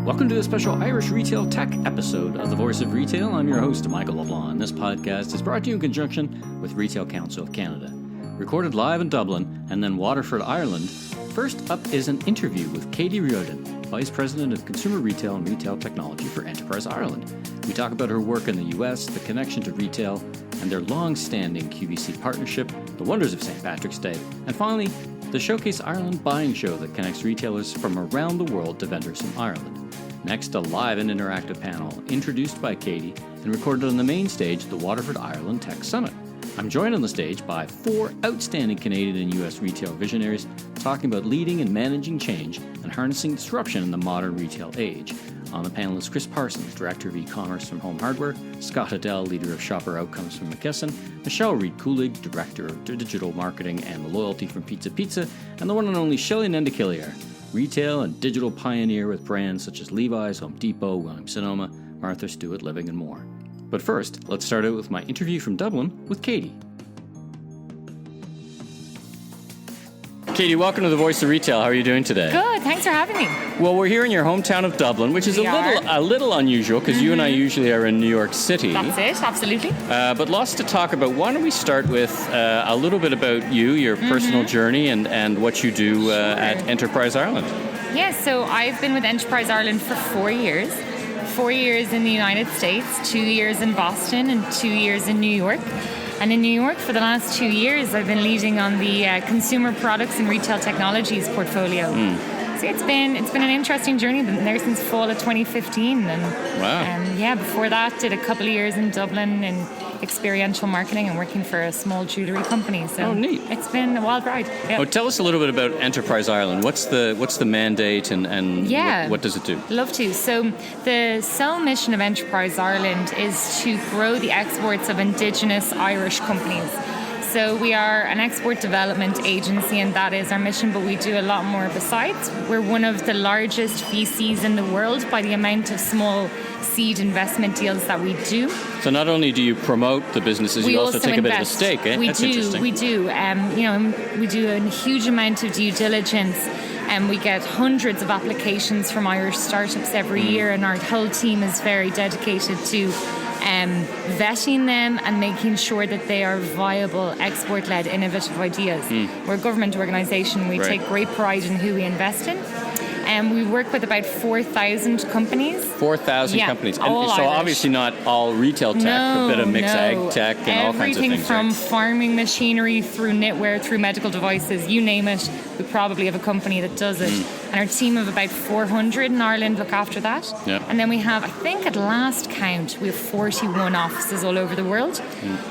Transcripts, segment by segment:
Welcome to a special Irish Retail Tech episode of The Voice of Retail. I'm your host, Michael LeBlanc. This podcast is brought to you in conjunction with Retail Council of Canada. Recorded live in Dublin and then Waterford, Ireland, first up is an interview with Catie Riordan, Vice President of Consumer Retail and Retail Technology for Enterprise Ireland. We talk about her work in the U.S., the connection to retail, and their long-standing QVC partnership, the wonders of St. Patrick's Day, and finally, the Showcase Ireland buying show that connects retailers from around the world to vendors from Ireland. Next, a live and interactive panel introduced by Catie and recorded on the main stage, the Waterford Ireland Tech Summit. I'm joined on the stage by 4 outstanding Canadian and U.S. retail visionaries talking about leading and managing change and harnessing disruption in the modern retail age. On the panel is Chris Parsons, Director of eCommerce from Home Hardware, Scott Adel, Leader of Shopper Outcomes from McKesson, Michelle Read-Kulig, Director of Digital Marketing and Loyalty from Pizza, and the one and only Shelley Nandkeolyar, Retail and Digital Pioneer with brands such as Levis, Home Depot, Sonoma, Martha, Stewart Living, and more. But first, let's start out with my interview from Dublin with Catie. Catie, welcome to The Voice of Retail. How are you doing today? Good, thanks for having me. Well, we're here in your hometown of Dublin, which is a little unusual because you and I usually are in New York City. That's it, absolutely. But lots to talk about. Why don't we start with a little bit about you, your personal journey, and what you do at Enterprise Ireland. Yeah, so I've been with Enterprise Ireland for 4 years. 4 years in the United States, 2 years in Boston, and 2 years in New York. And in New York, for the last 2 years, I've been leading on the consumer products and retail technologies portfolio. So it's been an interesting journey. I've been there since fall of 2015. And before that, did a couple of years in Dublin in experiential marketing and working for a small jewellery company. So neat. It's been a wild ride. Yeah. Oh, tell us a little bit about Enterprise Ireland. What's the mandate and what does it do? Love to. So the sole mission of Enterprise Ireland is to grow the exports of Indigenous Irish companies. So we are an export development agency, and that is our mission, but we do a lot more besides. We're one of the largest VCs in the world by the amount of small seed investment deals that we do. So not only do you promote the businesses, you also take invest. A bit of a stake, eh? That's interesting. We do. We do a huge amount of due diligence, and we get hundreds of applications from Irish startups every year, and our whole team is very dedicated to vetting them and making sure that they are viable, export-led, innovative ideas. We're a government organisation. We take great pride in who we invest in. We work with about 4,000 companies. 4,000 companies. And all so Irish. Obviously not all retail tech, a bit of mixed ag tech and all kinds of things. Everything from farming machinery through knitwear, through medical devices, you name it, we probably have a company that does it. And our team of about 400 in Ireland look after that. And then we have, I think at last count, we have 41 offices all over the world,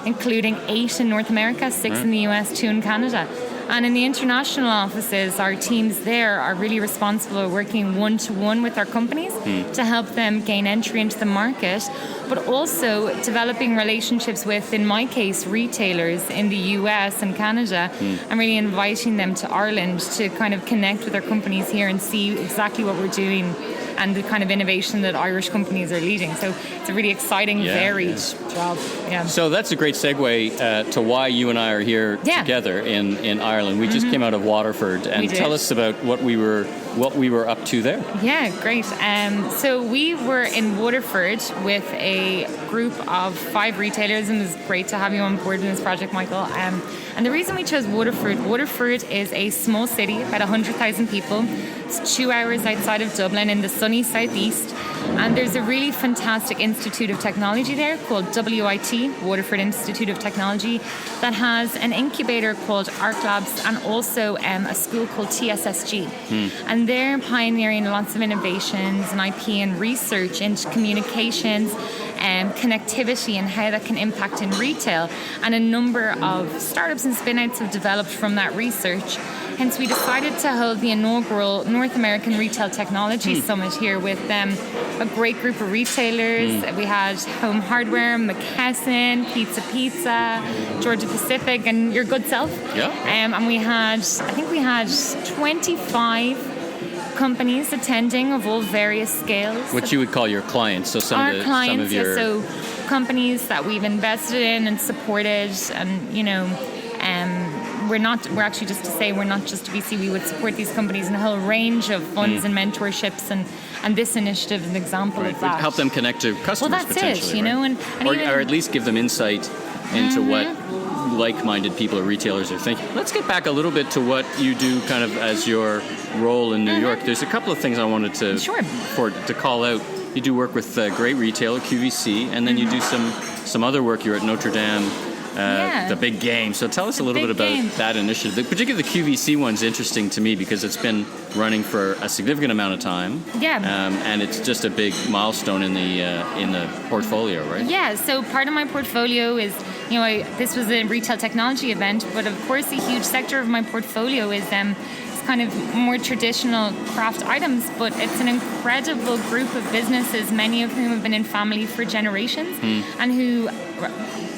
including 8 in North America, 6 in the U.S., 2 in Canada. And in the international offices, our teams there are really responsible for working one-to-one with our companies to help them gain entry into the market, but also developing relationships with, in my case, retailers in the US and Canada, and really inviting them to Ireland to kind of connect with our companies here and see exactly what we're doing and the kind of innovation that Irish companies are leading. So it's a really exciting, varied job. Yeah. So that's a great segue to why you and I are here together in Ireland. We just came out of Waterford, and tell us about what we were up to there. Yeah, great. So we were in Waterford with a group of 5 retailers, and it was great to have you on board in this project, Michael. And the reason we chose Waterford is a small city, about 100,000 people. It's 2 hours outside of Dublin in the sunny southeast. And there's a really fantastic Institute of Technology there called WIT, Waterford Institute of Technology, that has an incubator called Arc Labs and also a school called TSSG. And they're pioneering lots of innovations and IP and research into communications and connectivity and how that can impact in retail. And a number of startups and spin-outs have developed from that research. Hence, we decided to hold the inaugural North American Retail Technology Summit here with a great group of retailers. We had Home Hardware, McKesson, Pizza, Georgia Pacific, and your good self. And we had 25 companies attending of all various scales. What you would call your clients. So some of your... So companies that we've invested in and supported and, we're actually just to say we're not just a VC. We would support these companies in a whole range of funds and mentorships, and this initiative is an example of that. Help them connect to customers. Well, that's potentially, it, you know, and or at least give them insight into what like-minded people or retailers are thinking. Let's get back a little bit to what you do kind of as your role in New York. There's a couple of things I wanted to call out. You do work with a great retailer, QVC, and then you do some other work. You're at Notre Dame, the big game. So tell us a little bit about that initiative. Particularly the QVC one's interesting to me because it's been running for a significant amount of time. Yeah. And it's just a big milestone in the portfolio, right? Yeah. So part of my portfolio is, you know, this was a retail technology event, but of course a huge sector of my portfolio is kind of more traditional craft items, but it's an incredible group of businesses, many of whom have been in family for generations and who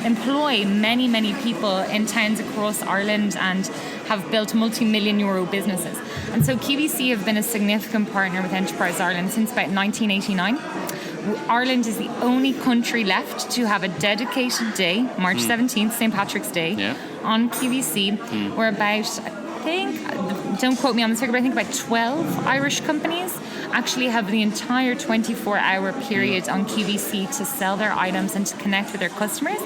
employ many, many people in towns across Ireland and have built multi-million euro businesses. And so QVC have been a significant partner with Enterprise Ireland since about 1989. Ireland is the only country left to have a dedicated day, March 17th, St. Patrick's Day, on QVC, where about, don't quote me on this figure, but I think about 12 Irish companies actually have the entire 24-hour period on QVC to sell their items and to connect with their customers.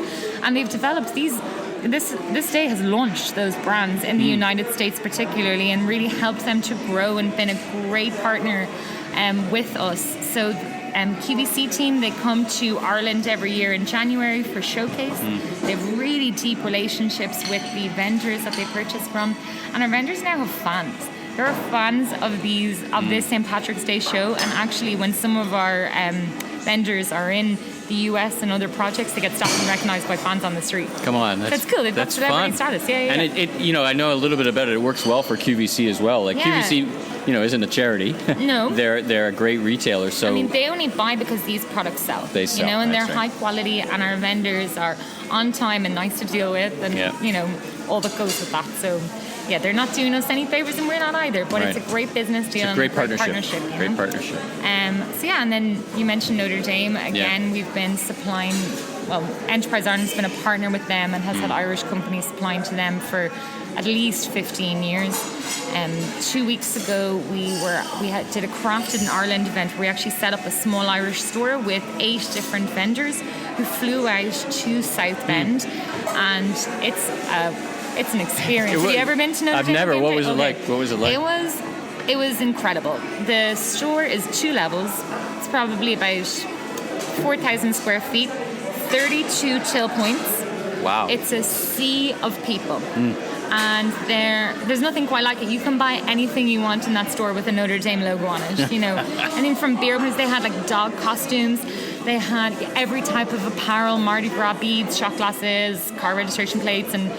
And they've developed this day has launched those brands in the United States particularly and really helped them to grow and been a great partner with us. So QVC team, they come to Ireland every year in January for Showcase. They have really deep relationships with the vendors that they purchase from, and our vendors now have fans. There are fans of this St. Patrick's Day show, and actually when some of our vendors are in the U.S. and other projects, they get stopped and recognized by fans on the street. Come on, that's cool. That's fun. Status. Yeah. And it, you know, I know a little bit about it. It works well for QVC as well. Like QVC, you know, isn't a charity. No, they're a great retailer. So I mean, they only buy because these products sell. They sell, you know, and they're right. high quality, and our vendors are on time and nice to deal with, and you know, all that goes with that. So. Yeah, they're not doing us any favors, and we're not either. But it's a great business deal. It's a great partnership. Great partnership. So and then you mentioned Notre Dame again. We've been supplying. Well, Enterprise Ireland's been a partner with them and has had Irish companies supplying to them for at least 15 years. 2 weeks ago, we did a Crafted in Ireland event where we actually set up a small Irish store with 8 different vendors who flew out to South Bend, and it's an experience. Have you ever been to Notre Dame? I've never. What was it like? It was incredible. The store is 2 levels. It's probably about 4,000 square feet, 32 till points. Wow. It's a sea of people. And there's nothing quite like it. You can buy anything you want in that store with a Notre Dame logo on it. You know, I think from beer openers, they had like dog costumes. They had every type of apparel, Mardi Gras beads, shot glasses, car registration plates, and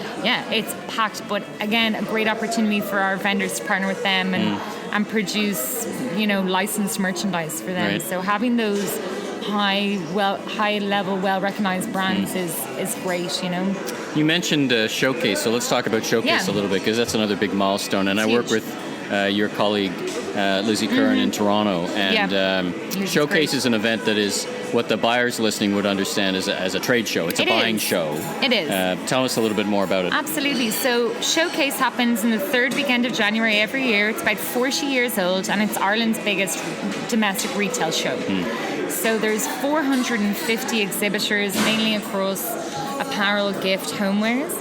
it's packed. But again, a great opportunity for our vendors to partner with them and produce, you know, licensed merchandise for them. Right. So having those high level, well-recognized brands is great, you know. You mentioned Showcase, so let's talk about Showcase a little bit, because that's another big milestone. And I work with your colleague Lizzie Curran in Toronto, and Showcase is an event that is what the buyers listening would understand as a trade show. It's a buying show. It is. Tell us a little bit more about it. Absolutely. So Showcase happens in the 3rd weekend of January every year. It's about 40 years old, and it's Ireland's biggest domestic retail show. So there's 450 exhibitors, mainly across apparel, gift, homewares,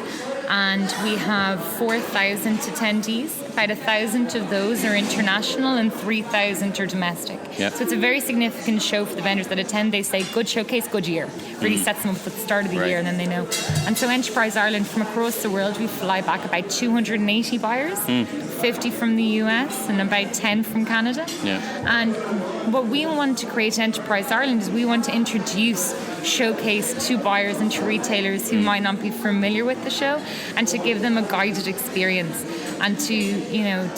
and we have 4,000 attendees. About 1,000 of those are international and 3,000 are domestic. Yep. So it's a very significant show for the vendors that attend. They say, good showcase, good year. Really sets them up at the start of the year, and then they know. And so Enterprise Ireland, from across the world, we fly back about 280 buyers, 50 from the U.S. and about 10 from Canada. Yeah. And what we want to create at Enterprise Ireland is we want to introduce Showcase to buyers and to retailers who might not be familiar with the show, and to give them a guided experience, and to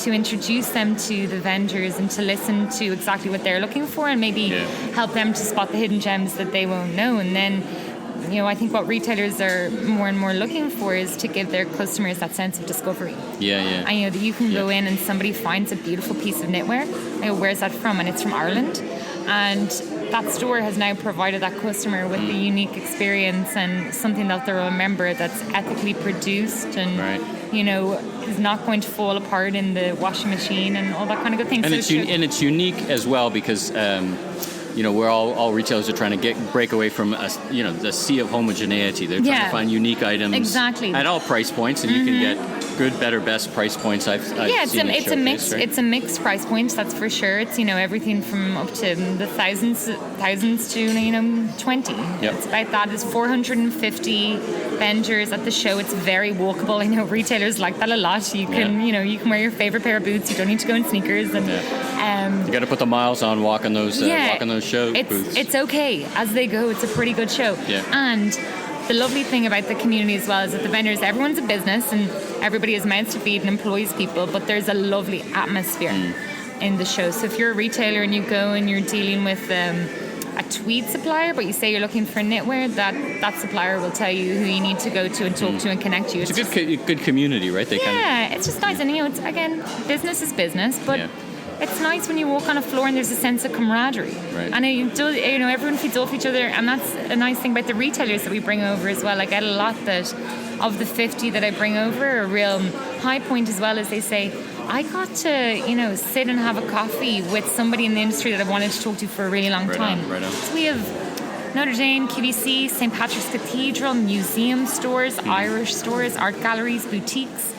introduce them to the vendors and to listen to exactly what they're looking for, and maybe help them to spot the hidden gems that they won't know. And then, you know, I think what retailers are more and more looking for is to give their customers that sense of discovery. And you know, that you can go in and somebody finds a beautiful piece of knitwear. You know, where's that from? And it's from Ireland. And that store has now provided that customer with a unique experience and something that they'll remember that's ethically produced and is not going to fall apart in the washing machine and all that kind of good thing. And it's unique as well because we're all retailers are trying to break away from the sea of homogeneity. They're trying to find unique items at all price points, and you can get good, better, best price points. It's a mix. Right? It's a mixed price points, that's for sure. It's everything from up to the thousands to 20. Yep. It's about that. There's 450 vendors at the show. It's very walkable. I know retailers like that a lot. You can you can wear your favorite pair of boots. You don't need to go in sneakers. And you got to put the miles on walking those show booths. It's okay as they go. It's a pretty good show. Yeah. And the lovely thing about the community as well is that the vendors, everyone's a business and everybody has mouths to feed and employs people, but there's a lovely atmosphere in the show. So if you're a retailer and you go and you're dealing with a tweed supplier, but you say you're looking for knitwear, that supplier will tell you who you need to go to and talk to and connect you. It's a good community, right? It's just nice. And it's, again, business is business, but it's nice when you walk on a floor and there's a sense of camaraderie. Right. And everyone feeds off each other, and that's a nice thing about the retailers that we bring over as well. I get a lot that of the 50 that I bring over, a real high point as well, as they say, I got to, sit and have a coffee with somebody in the industry that I've wanted to talk to for a really long time. Right on. So we have Notre Dame, QVC, St. Patrick's Cathedral, museum stores, Irish stores, art galleries, boutiques,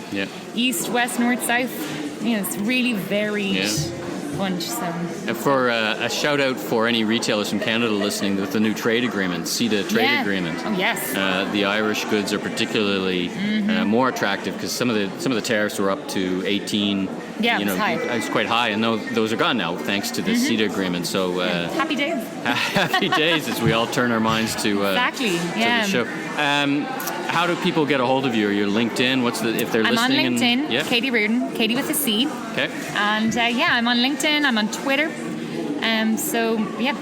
east, west, north, south. It's really varied bunch. So. For a shout out for any retailers from Canada listening with the new trade agreement, CETA trade agreement. Oh yes. The Irish goods are particularly more attractive because some of the tariffs were up to 18. Yeah, it's high. It's quite high, and those are gone now thanks to the CETA agreement. So happy days. Happy days as we all turn our minds to the show. How do people get a hold of you? Are you LinkedIn? If they're listening? I'm on LinkedIn. Catie Riordan. Catie with a C. Okay. And I'm on LinkedIn. I'm on Twitter.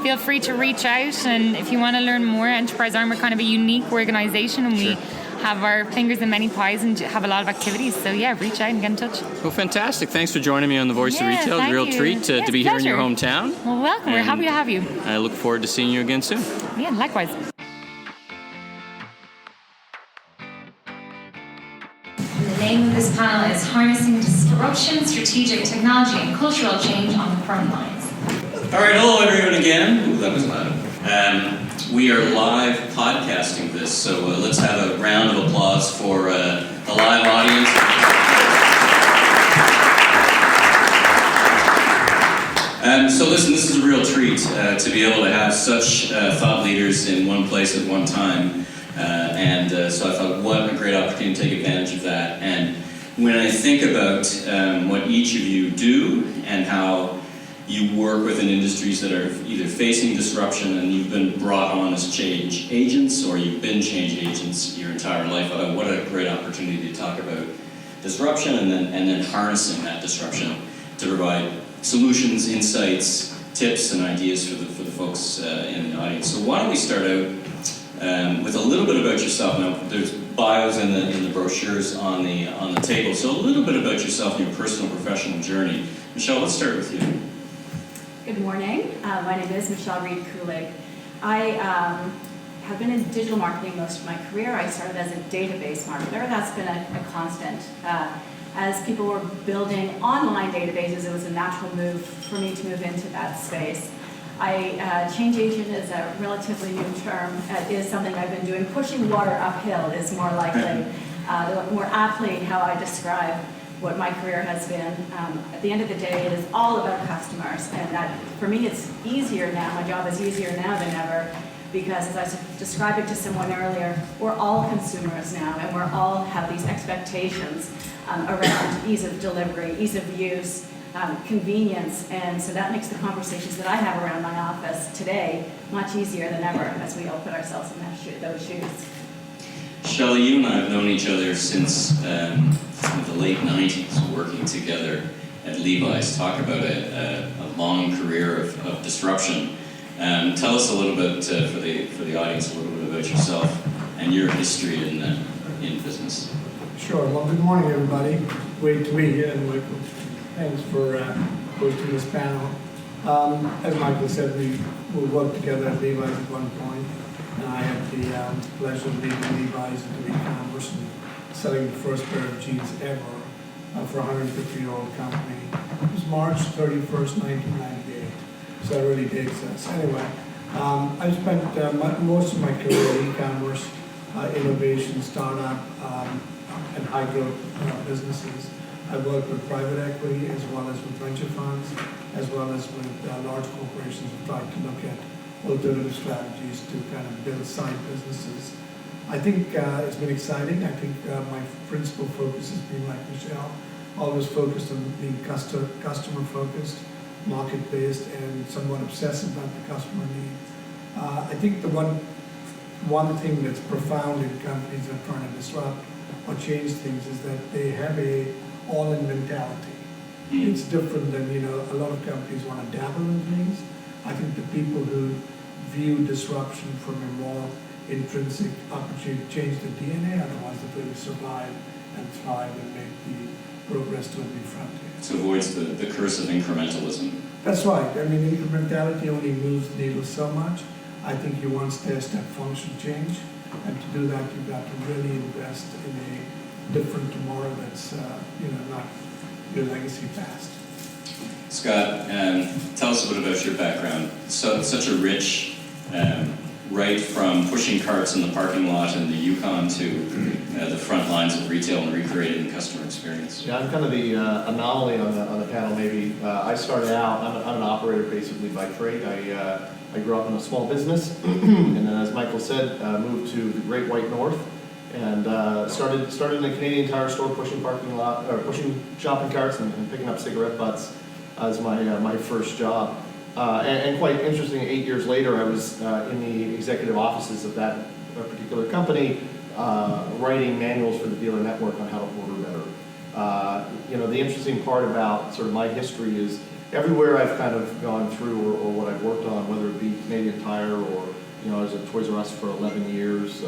Feel free to reach out. And if you want to learn more, Enterprise Arm, we're kind of a unique organization, and we have our fingers in many pies and have a lot of activities. So reach out and get in touch. Well, fantastic. Thanks for joining me on The Voice of Retail. It's a real treat to be here in your hometown. Well, welcome. We're happy to have you. I look forward to seeing you again soon. Yeah, likewise. The name of this panel is Harnessing Disruption, Strategic Technology and Cultural Change on the Front Lines. All right, hello everyone again. Ooh, that was loud. We are live podcasting this, so let's have a round of applause for the live audience. So listen, this is a real treat to be able to have such thought leaders in one place at one time. So I thought, what a great opportunity to take advantage of that. And when I think about what each of you do and how you work within industries that are either facing disruption and you've been brought on as change agents or you've been change agents your entire life, what a great opportunity to talk about disruption and then harnessing that disruption to provide solutions, insights, tips, and ideas for the folks in the audience. So why don't we start out with a little bit about yourself. Now, there's bios in the brochures on the table. So a little bit about yourself and your personal professional journey. Michelle, let's start with you. Good morning. My name is Michelle Read-Kulig. I have been in digital marketing most of my career. I started as a database marketer. That's been a constant. As people were building online databases, it was a natural move for me to move into that space. Change agent is a relatively new term. It is something I've been doing. Pushing water uphill is more likely, more aptly how I describe what my career has been. At the end of the day, it is all about customers. And that, for me, it's easier now. My job is easier now than ever because, as I was describing to someone earlier, we're all consumers now, and we're all have these expectations around ease of delivery, ease of use, convenience, and so that makes the conversations that I have around my office today much easier than ever as we all put ourselves in those shoes. Shelley, you and I have known each other since the late 90s, working together at Levi's. Talk about a long career of disruption. Tell us a little bit, for the audience, a little bit about yourself and your history in business. Sure. Well, good morning, everybody. Great to be here, and Michael, thanks for hosting this panel. As Michael said, we worked together at Levi's at one point, and I had the pleasure of leading Levi's into e-commerce and selling the first pair of jeans ever for a 150-year-old company. It was March 31st, 1998. So that really dates us. Anyway, I've spent most of my career in e-commerce, innovation, startup, and high-growth businesses. I work with private equity as well as with venture funds, as well as with large corporations who try to look at alternative strategies to kind of build side businesses. I think it's been exciting. I think my principal focus has been, like Michelle, always focused on being customer-focused, market-based, and somewhat obsessive about the customer need. I think the one thing that's profound in companies that are trying to disrupt or change things is that they have a all-in mentality. It's different than, a lot of companies want to dabble in things. I think the people who view disruption from a more intrinsic opportunity to change the DNA are the ones that really survive and thrive and make the progress to a new frontier. So avoids the curse of incrementalism. That's right. I mean, incrementality only moves the needle so much. I think you want step function change, and to do that, you've got to really invest in a different tomorrow that's, not your legacy past. Scott, tell us a bit about your background. So such a rich, right from pushing carts in the parking lot in the Yukon to the front lines of retail and recreating the customer experience. Yeah, I'm kind of the anomaly on the panel. Maybe I started out. I'm an operator basically by trade. I grew up in a small business, and then, as Michael said, moved to the Great White North, and started in a Canadian Tire store, pushing shopping carts and picking up cigarette butts as my first job. And quite interesting, 8 years later, I was in the executive offices of that particular company, writing manuals for the dealer network on how to order better. The interesting part about sort of my history is everywhere I've kind of gone through or what I've worked on, whether it be Canadian Tire or, I was at Toys R Us for 11 years,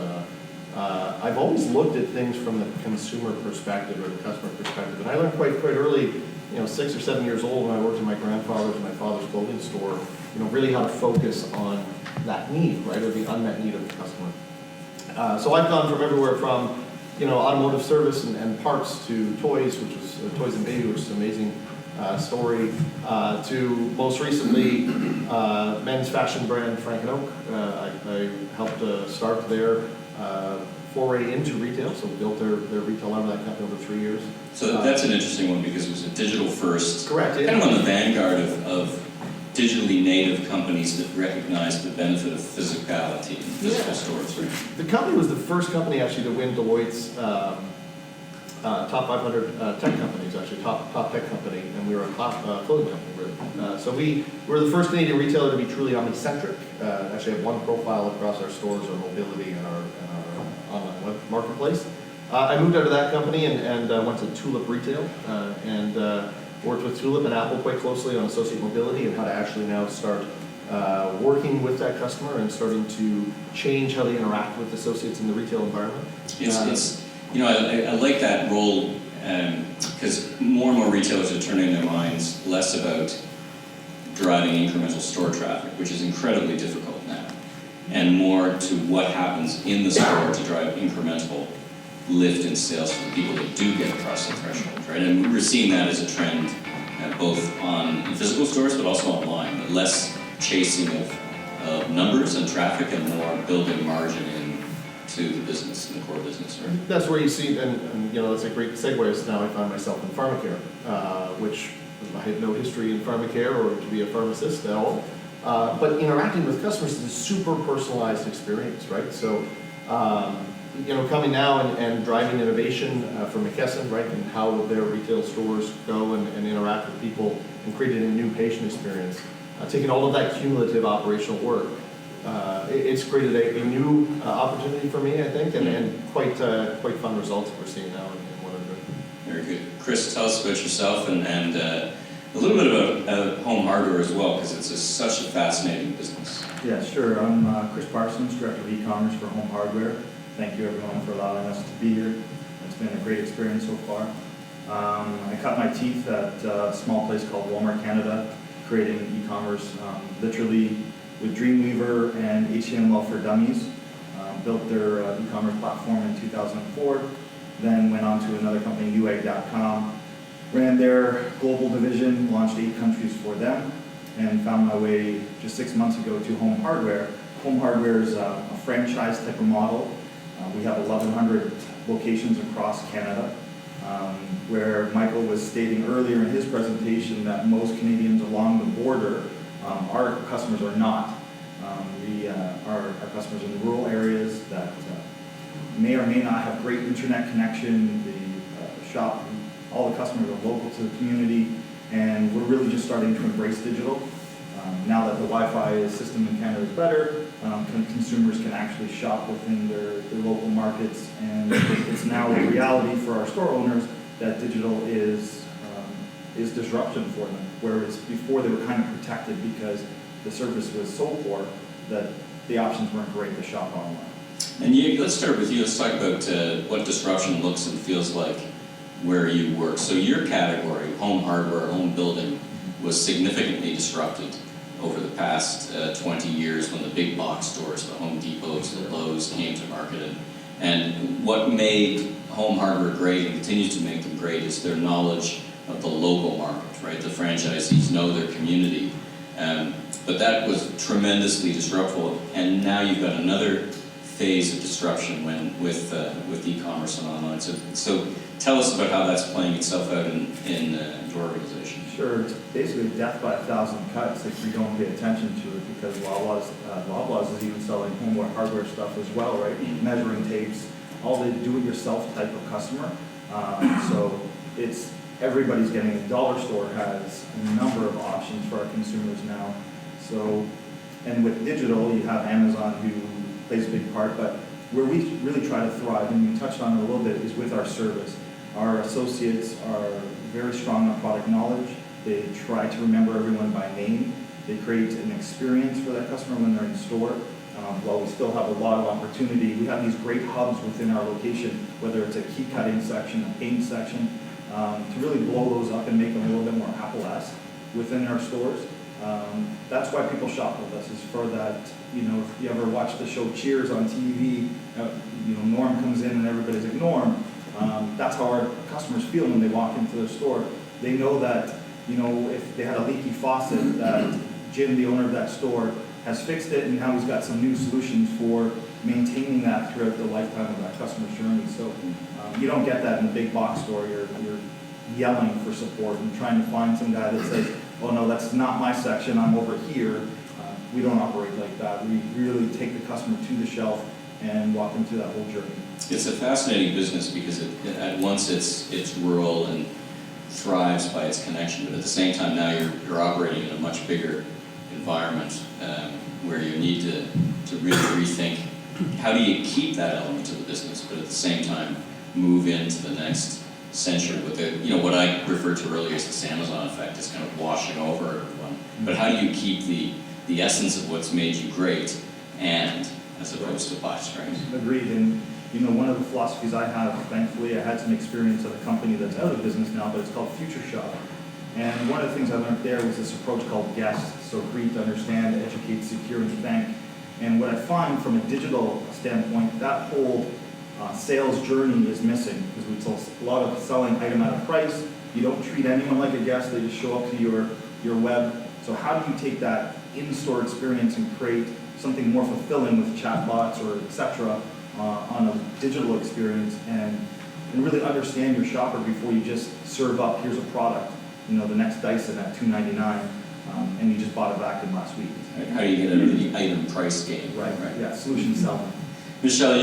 I've always looked at things from the consumer perspective or the customer perspective. And I learned quite early, 6 or 7 years old when I worked in my grandfather's and my father's clothing store, really how to focus on that need, right, or the unmet need of the customer. So I've gone from everywhere from, automotive service and parts to toys, which is Toys and Baby, which is an amazing story, to most recently men's fashion brand Frank & Oak. I helped start their foray into retail, so we built their retail arm of that company over 3 years. So that's an interesting one because it was a digital first. Correct. Kind of on the vanguard of digitally native companies that recognize the benefit of physicality in physical stores. Right? The company was the first company actually to win Deloitte's top 500 tech companies, actually top tech company, and we were a top clothing company. Really. So we were the first Canadian retailer to be truly omni-centric. Actually have one profile across our stores, our mobility, and our online web marketplace. I moved out of that company and went to Tulip Retail and worked with Tulip and Apple quite closely on associate mobility and how to actually now start working with that customer and starting to change how they interact with associates in the retail environment. I like that role because more and more retailers are turning their minds less about driving incremental store traffic, which is incredibly difficult now, and more to what happens in the store to drive incremental lift in sales for the people that do get across the threshold, right? And we're seeing that as a trend both in physical stores but also online, but less chasing of numbers and traffic and more building margin into the business, in the core business, right? That's where you see, and that's a great segue, is now I find myself in pharmacare, which I had no history in pharmacare or to be a pharmacist at all. But interacting with customers is a super personalized experience, right? So, coming now and driving innovation for McKesson, right, and how their retail stores go and interact with people and creating a new patient experience, taking all of that cumulative operational work, it's created a new opportunity for me, I think, and quite fun results that we're seeing now in what I'm doing. Very good. Chris, tell us about yourself and a little bit about home hardware as well, because it's such a fascinating business. Yeah, sure. I'm Chris Parsons, Director of eCommerce for Home Hardware. Thank you, everyone, for allowing us to be here. It's been a great experience so far. I cut my teeth at a small place called Walmart Canada, creating e-commerce literally with Dreamweaver and HTML for Dummies. Built their e-commerce platform in 2004. then went on to another company, Newegg.com, ran their global division, launched 8 countries for them, and found my way just 6 months ago to Home Hardware. Home Hardware is a franchise type of model. We have 1,100 locations across Canada, where Michael was stating earlier in his presentation that most Canadians along the border, our customers are not. Our customers in rural areas that may or may not have great internet connection. The shop, all the customers are local to the community, and we're really just starting to embrace digital. Now that the Wi-Fi system in Canada is better, consumers can actually shop within their local markets, and it's now a reality for our store owners that digital is disruption for them, whereas before they were kind of protected because the service was so poor that the options weren't great to shop online. And let's start with you. Let's talk about what disruption looks and feels like where you work. So your category, home hardware, home building, was significantly disrupted over the past 20 years when the big box stores, the Home Depots, the Lowe's came to market. And what made home hardware great and continues to make them great is their knowledge of the local market, right? The franchisees know their community. But that was tremendously disruptive, and now you've got another phase of disruption with e-commerce and online. So tell us about how that's playing itself out in your organization. Sure, it's basically death by 1,000 cuts if we don't pay attention to it, because Loblaws is even selling home hardware stuff as well, right? Measuring tapes, all the do-it-yourself type of customer. So it's everybody's getting a dollar store has a number of options for our consumers now. So, and with digital, you have Amazon who plays a big part, but where we really try to thrive, and you touched on it a little bit, is with our service. Our associates are very strong on product knowledge. They try to remember everyone by name. They create an experience for that customer when they're in store. While we still have a lot of opportunity, we have these great hubs within our location, whether it's a key cutting section, a paint section, to really blow those up and make them a little bit more Apple-esque within our stores. That's why people shop with us, is for that, if you ever watch the show Cheers on TV, Norm comes in and everybody's like, Norm. That's how our customers feel when they walk into the store. They know that, if they had a leaky faucet, that Jim, the owner of that store, has fixed it, and now he's got some new solutions for maintaining that throughout the lifetime of that customer's journey. So you don't get that in the big box store. You're yelling for support and trying to find some guy that says, oh no, that's not my section, I'm over here. We don't operate like that. We really take the customer to the shelf and walk them through that whole journey. It's a fascinating business because at once it's rural and thrives by its connection, but at the same time now you're operating in a much bigger environment where you need to really rethink how do you keep that element of the business, but at the same time move into the next century with what I referred to earlier as this Amazon effect is kind of washing over everyone. But how do you keep the essence of what's made you great and as opposed to but, right? Agreed. And one of the philosophies I have, thankfully, I had some experience at a company that's out of business now, but it's called Future Shop. And one of the things I learned there was this approach called GUEST. So greet, understand, educate, secure, and thank. And what I find from a digital standpoint, that whole sales journey is missing, because we sell a lot of selling item at a price. You don't treat anyone like a guest. They just show up to your web. So how do you take that in-store experience and create something more fulfilling with chatbots or et cetera on a digital experience, and really understand your shopper before you just serve up, here's a product, the next Dyson at $299, and you just bought a vacuum last week. How do you get out of the item price game? Right. Yeah, solution selling. Michelle,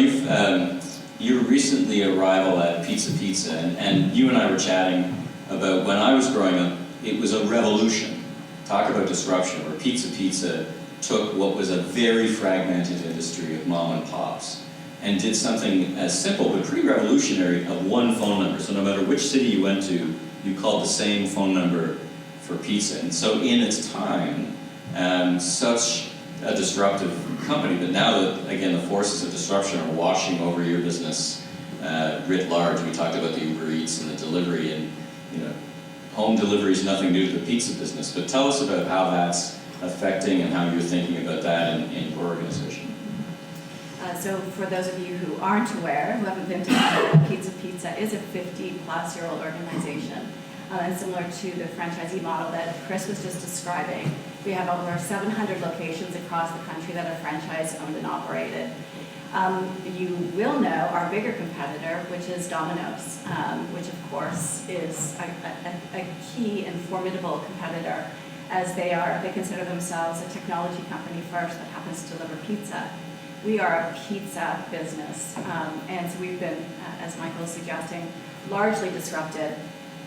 your recently arrival at Pizza, and you and I were chatting about when I was growing up, it was a revolution. Talk about disruption, where Pizza took what was a very fragmented industry of mom and pops and did something as simple but pretty revolutionary of one phone number. So no matter which city you went to, you called the same phone number for pizza. And so in its time, such a disruptive company, but now that, again, the forces of disruption are washing over your business writ large. We talked about the Uber Eats and the delivery, and home delivery is nothing new to the pizza business, but tell us about how that's affecting and how you're thinking about that in your organization. So for those of you who aren't aware, who haven't been to Canada, Pizza is a 50-plus-year-old organization. And similar to the franchisee model that Chris was just describing, we have over 700 locations across the country that are franchise-owned and operated. You will know our bigger competitor, which is Domino's, which of course is a key and formidable competitor, as they consider themselves a technology company first that happens to deliver pizza. We are a pizza business, and so we've been, as Michael was suggesting, largely disrupted.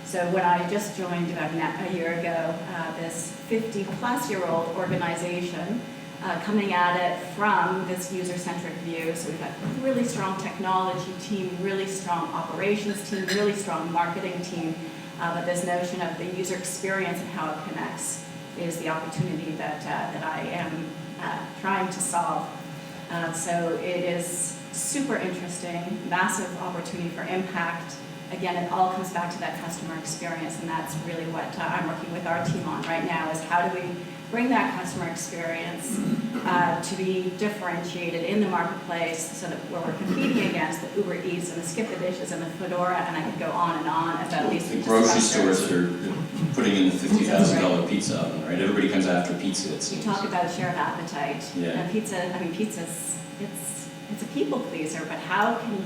So when I just joined about a year ago, this 50-plus-year-old organization coming at it from this user-centric view. So we've got a really strong technology team, really strong operations team, really strong marketing team, but this notion of the user experience and how it connects is the opportunity that I am trying to solve. So it is super interesting, massive opportunity for impact. Again, it all comes back to that customer experience, and that's really what I'm working with our team on right now, is how do we bring that customer experience to be differentiated in the marketplace, so that where we're competing against the Uber Eats and the Skip the Dishes and the Fedora, and I could go on and on about these. The grocery stores that are putting in the $50,000 pizza oven, right? Everybody comes after pizza, it seems. You talk about shared appetite. Yeah. And pizza's it's a people pleaser, but how can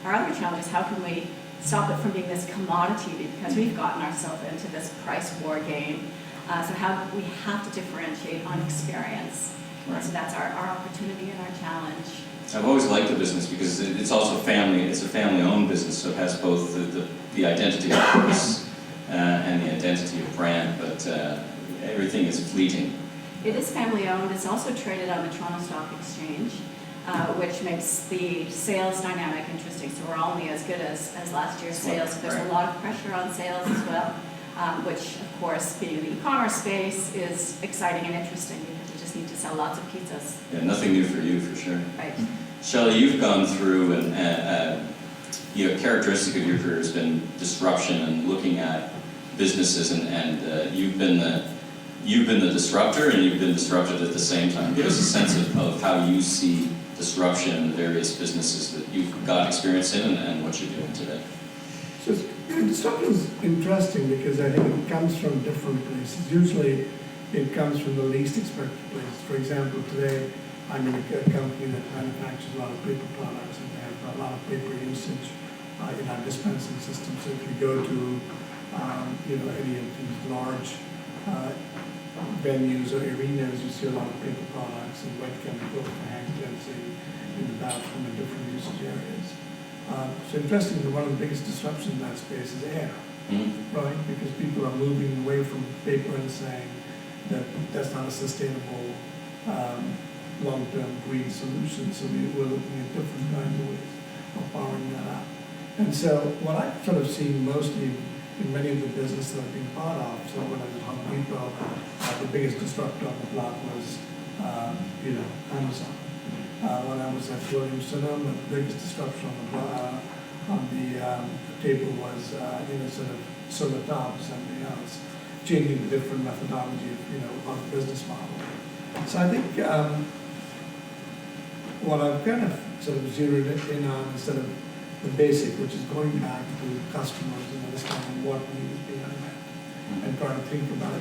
our other challenge is how can we stop it from being this commodity, because we've gotten ourselves into this price war game. So we have to differentiate on experience. Right. So that's our opportunity and our challenge. I've always liked the business because it's also it's a family-owned business, so it has both the identity of purpose and the identity of brand, but everything is fleeting. It is family-owned. It's also traded on the Toronto Stock Exchange, which makes the sales dynamic interesting. So we're only as good as last year's sales. So there's a lot of pressure on sales as well, which, of course, being in the e-commerce space is exciting and interesting because you just need to sell lots of pizzas. Yeah, nothing new for you, for sure. Right. Shelley, you've gone through a characteristic of your career has been disruption and looking at businesses, and you've been the disruptor and you've been disrupted at the same time. Give us a sense of how you see disruption in the various businesses that you've got experience in and what you're doing today. So disruption is interesting because I think it comes from different places. Usually it comes from the least expected places. For example, today I'm in a company that manufactures a lot of paper products, and they have a lot of paper usage in our dispensing system. So if you go to any of these large venues or arenas, you see a lot of paper products and wet chemicals for hand cleansing in the bathroom and different usage areas. So interestingly, one of the biggest disruptions in that space is air, right? Because people are moving away from paper and saying that that's not a sustainable long-term green solution. So we're looking at different kinds of ways of powering that up. And so what I've sort of seen mostly in many of the businesses that I've been part of, so when I was at Home Depot, the biggest disruptor on the block was, Amazon. When I was at Sonoma, the biggest disruption on the table was, sort of solar tops and something else, changing the different methodology of the business model. So I think what I've kind of sort of zeroed in on is sort of the basic, which is going back to customers and understanding what needs being unmet, and trying to think about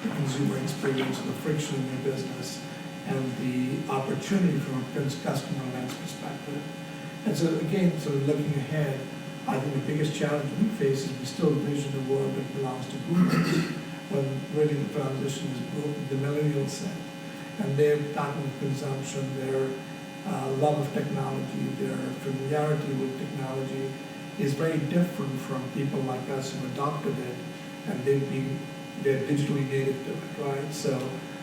the consumer experience, the friction in your business, and the opportunity from a customer lens perspective. And so again, sort of looking ahead, I think the biggest challenge we face is we still envision a world that belongs to boomers, when really the transition is the millennial set. And their pattern of consumption, their love of technology, their familiarity with technology is very different from people like us who adopted it, and they're digitally native to it, right? So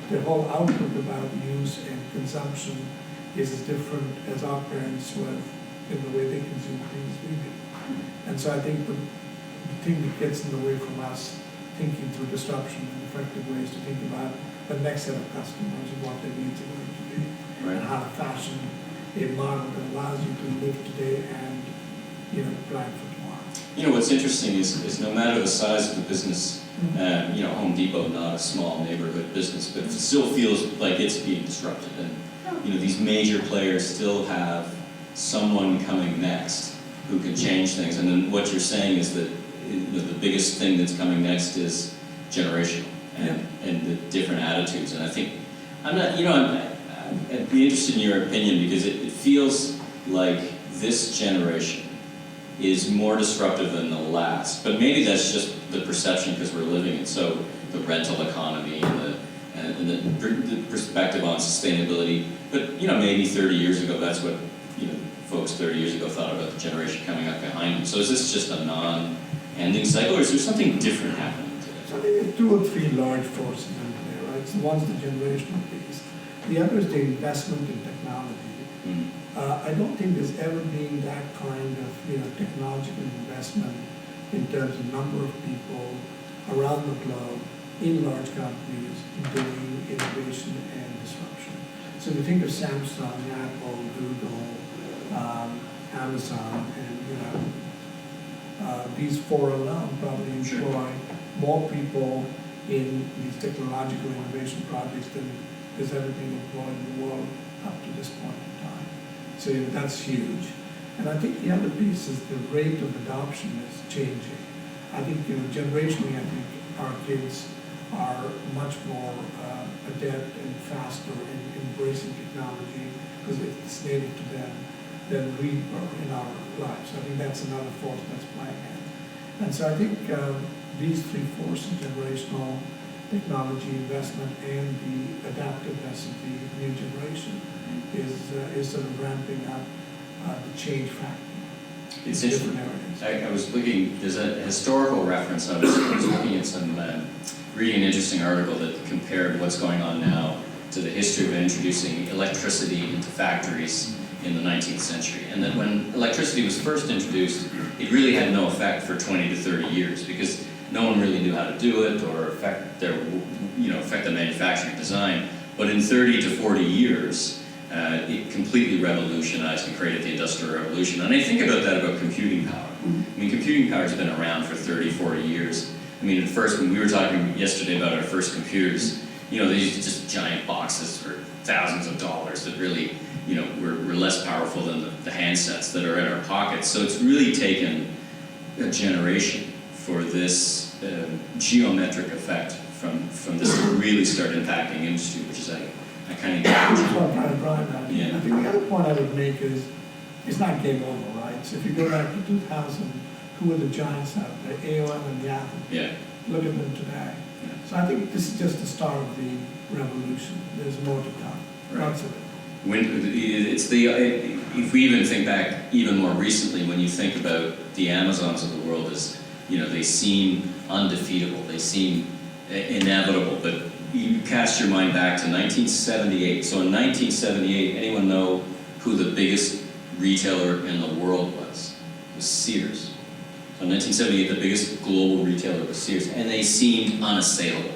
their whole outlook about use and consumption is as different as our parents were in the way they consume things we do. And so I think the thing that gets in the way from us thinking through disruption and effective ways to think about the next set of customers and what their needs are going to be, and how to fashion a model that allows you to live today and plan for tomorrow. What's interesting is no matter the size of the business Home Depot, not a small neighborhood business, but it still feels like it's being disrupted. And these major players still have someone coming next who can change things. And then what you're saying is that the biggest thing that's coming next is generational and the different attitudes. And I think I'd be interested in your opinion, because it feels like this generation is more disruptive than the last. But maybe that's just the perception, because we're living in the rental economy and the perspective on sustainability. But maybe 30 years ago, that's what folks 30 years ago thought about the generation coming up behind them. So is this just a non-ending cycle, or is there something different happening today? So I think there are two or three large forces in there, right? So one's the generational piece. The other is the investment in technology. I don't think there's ever been that kind of technological investment in terms of number of people around the globe in large companies doing innovation and disruption. So if you think of Samsung, Apple, Google, Amazon, and these four alone probably employ more people in these technological innovation projects than has ever been employed in the world up to this point in time. So that's huge. And I think the other piece is the rate of adoption is changing. I think generationally, I think our kids are much more adept and faster in embracing technology because it's native to them than we were in our lives. So I think that's another force that's playing in. And so I think these three forces, generational, technology investment, and the adaptiveness of the new generation is sort of ramping up the change factor. It's interesting. I was looking, there's a historical reference. I was looking at reading an interesting article that compared what's going on now to the history of introducing electricity into factories in the 19th century. And that when electricity was first introduced, it really had no effect for 20 to 30 years because no one really knew how to do it or affect the manufacturing design. But in 30 to 40 years, it completely revolutionized and created the Industrial Revolution. And I think about that about computing power. I mean, computing power has been around for 30, 40 years. I mean, at first, when we were talking yesterday about our first computers, these just giant boxes for thousands of dollars that really, were less powerful than the handsets that are in our pockets. So it's really taken a generation for this geometric effect from this to really start impacting industry, which is I kind of get. That's what I'm trying to drive at. Yeah. I think the other point I would make is it's not game over, right? So if you go back to 2000, who were the giants out there? AOL and Yahoo. Yeah. Look at them today. Yeah. So I think this is just the start of the revolution. There's more to come. Right. Lots of it. If we even think back even more recently, when you think about the Amazons of the world, they seem undefeatable. They seem inevitable, but you cast your mind back to 1978. So in 1978, anyone know who the biggest retailer in the world was? It was Sears. So in 1978, the biggest global retailer was Sears, and they seemed unassailable.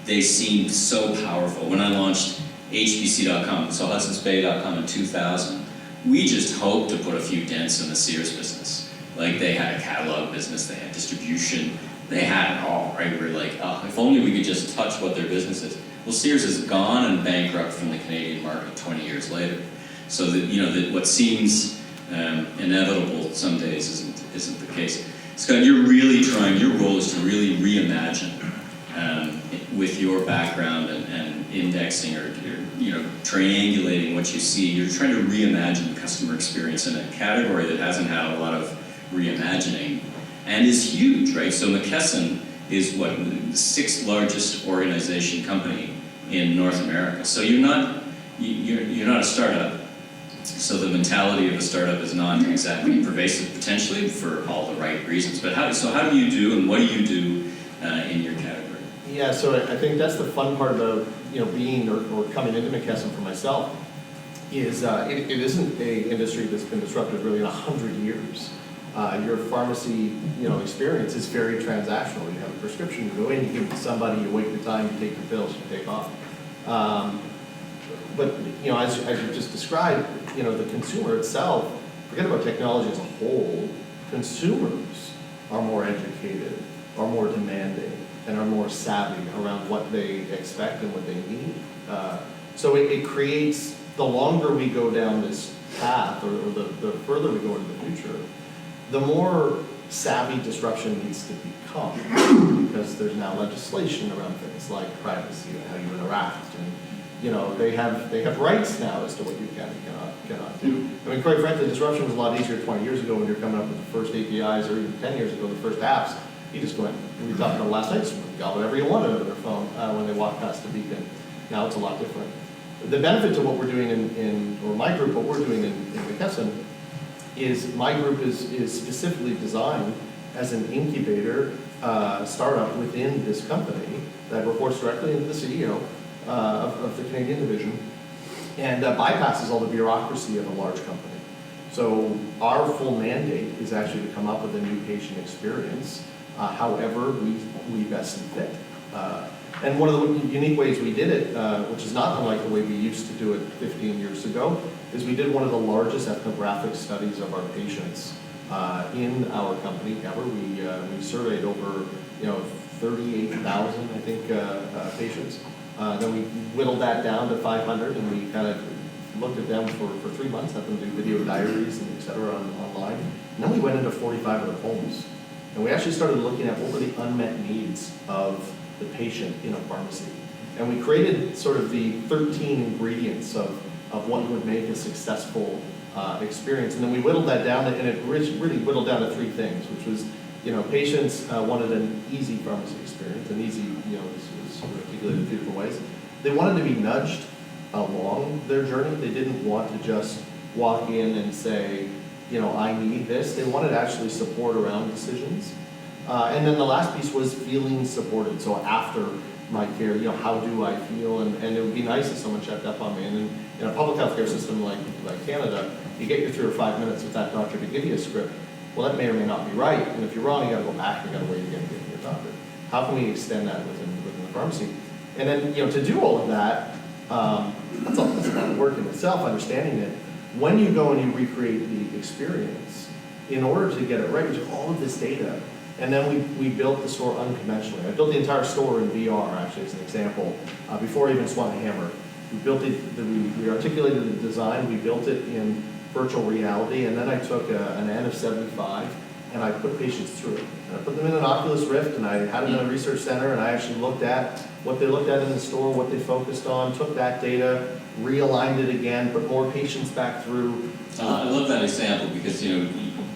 They seemed so powerful. When I launched HBC.com, so Hudson'sBay.com in 2000, we just hoped to put a few dents in the Sears business. Like, they had a catalog business, they had distribution, they had it all, right? We were like, oh, if only we could just touch what their business is. Well, Sears is gone and bankrupt from the Canadian market 20 years later. So that what seems inevitable some days isn't the case. Scott, your role is to really reimagine with your background and indexing or triangulating what you see. You're trying to reimagine the customer experience in a category that hasn't had a lot of reimagining and is huge, right? So McKesson is the 6th largest organization company in North America. So you're not a startup. So the mentality of a startup is not exactly pervasive, potentially for all the right reasons. But how do you do, and what do you do in your category? Yeah, so I think that's the fun part about being or coming into McKesson for myself is it isn't an industry that's been disrupted really in 100 years. Your pharmacy experience is very transactional. You have a prescription, you go in, you give it to somebody, you wait your time, you take your pills, you take off. But as you just described, the consumer itself, forget about technology as a whole, consumers are more educated, are more demanding, and are more savvy around what they expect and what they need. So it creates, the longer we go down this path, or the further we go into the future, the more savvy disruption needs to become, because there's now legislation around things like privacy and how you interact, and they have rights now as to what you can and cannot do. I mean, quite frankly, disruption was a lot easier 20 years ago when you're coming up with the first APIs, or even 10 years ago, the first apps. You just went, we talked about last night, you got whatever you wanted out of their phone when they walked past the beacon. Now it's a lot different. The benefit to what we're doing or my group, what we're doing in McKesson, is my group is specifically designed as an incubator startup within this company that reports directly into the CEO of the Canadian division, and bypasses all the bureaucracy of a large company. So our full mandate is actually to come up with a new patient experience, however we best see fit. And one of the unique ways we did it, which is not unlike the way we used to do it 15 years ago, is we did one of the largest ethnographic studies of our patients in our company ever. We surveyed over 38,000, I think, patients. Then we whittled that down to 500, and we kind of looked at them for 3 months, had them do video diaries and et cetera online. And then we went into 45 of their homes. And we actually started looking at what were the unmet needs of the patient in a pharmacy. And we created sort of the 13 ingredients of what would make a successful experience. And then we whittled that down, and it really whittled down to 3 things, which was, patients wanted an easy pharmacy experience, and easy, is articulated in 2 different ways. They wanted to be nudged along their journey. They didn't want to just walk in and say, I need this. They wanted actually support around decisions. And then the last piece was feeling supported. So after my care, how do I feel? And it would be nice if someone checked up on me. And in a public healthcare system like Canada, you get your 3 or 5 minutes with that doctor to give you a script. Well, that may or may not be right. And if you're wrong, you got to go back. You got to wait again to get to your doctor. How can we extend that within the pharmacy? And then, to do all of that, that's a lot of work in itself, understanding it. When you go and you recreate the experience, in order to get it right, you have all of this data. And then we built the store unconventionally. I built the entire store in VR, actually, as an example, before I even swung a hammer. We built it, we articulated the design, we built it in virtual reality, and then I took an N of 75, and I put patients through it. And I put them in an Oculus Rift, and I had them in a research center, and I actually looked at what they looked at in the store, what they focused on, took that data, realigned it again, put more patients back through. I love that example because,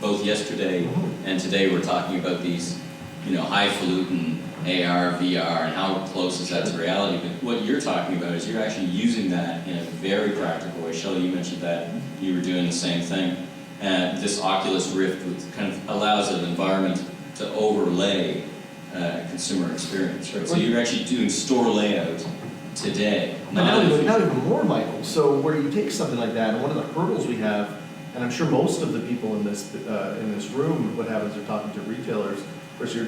both yesterday and today we're talking about these, highfalutin AR, VR, and how close is that to reality. But what you're talking about is you're actually using that in a very practical way. Shelley, you mentioned that you were doing the same thing. And this Oculus Rift kind of allows an environment to overlay consumer experience, right? So you're actually doing store layout today. Not even more, Michael. So where you take something like that, and one of the hurdles we have, and I'm sure most of the people in this room would have as they're talking to retailers, of course you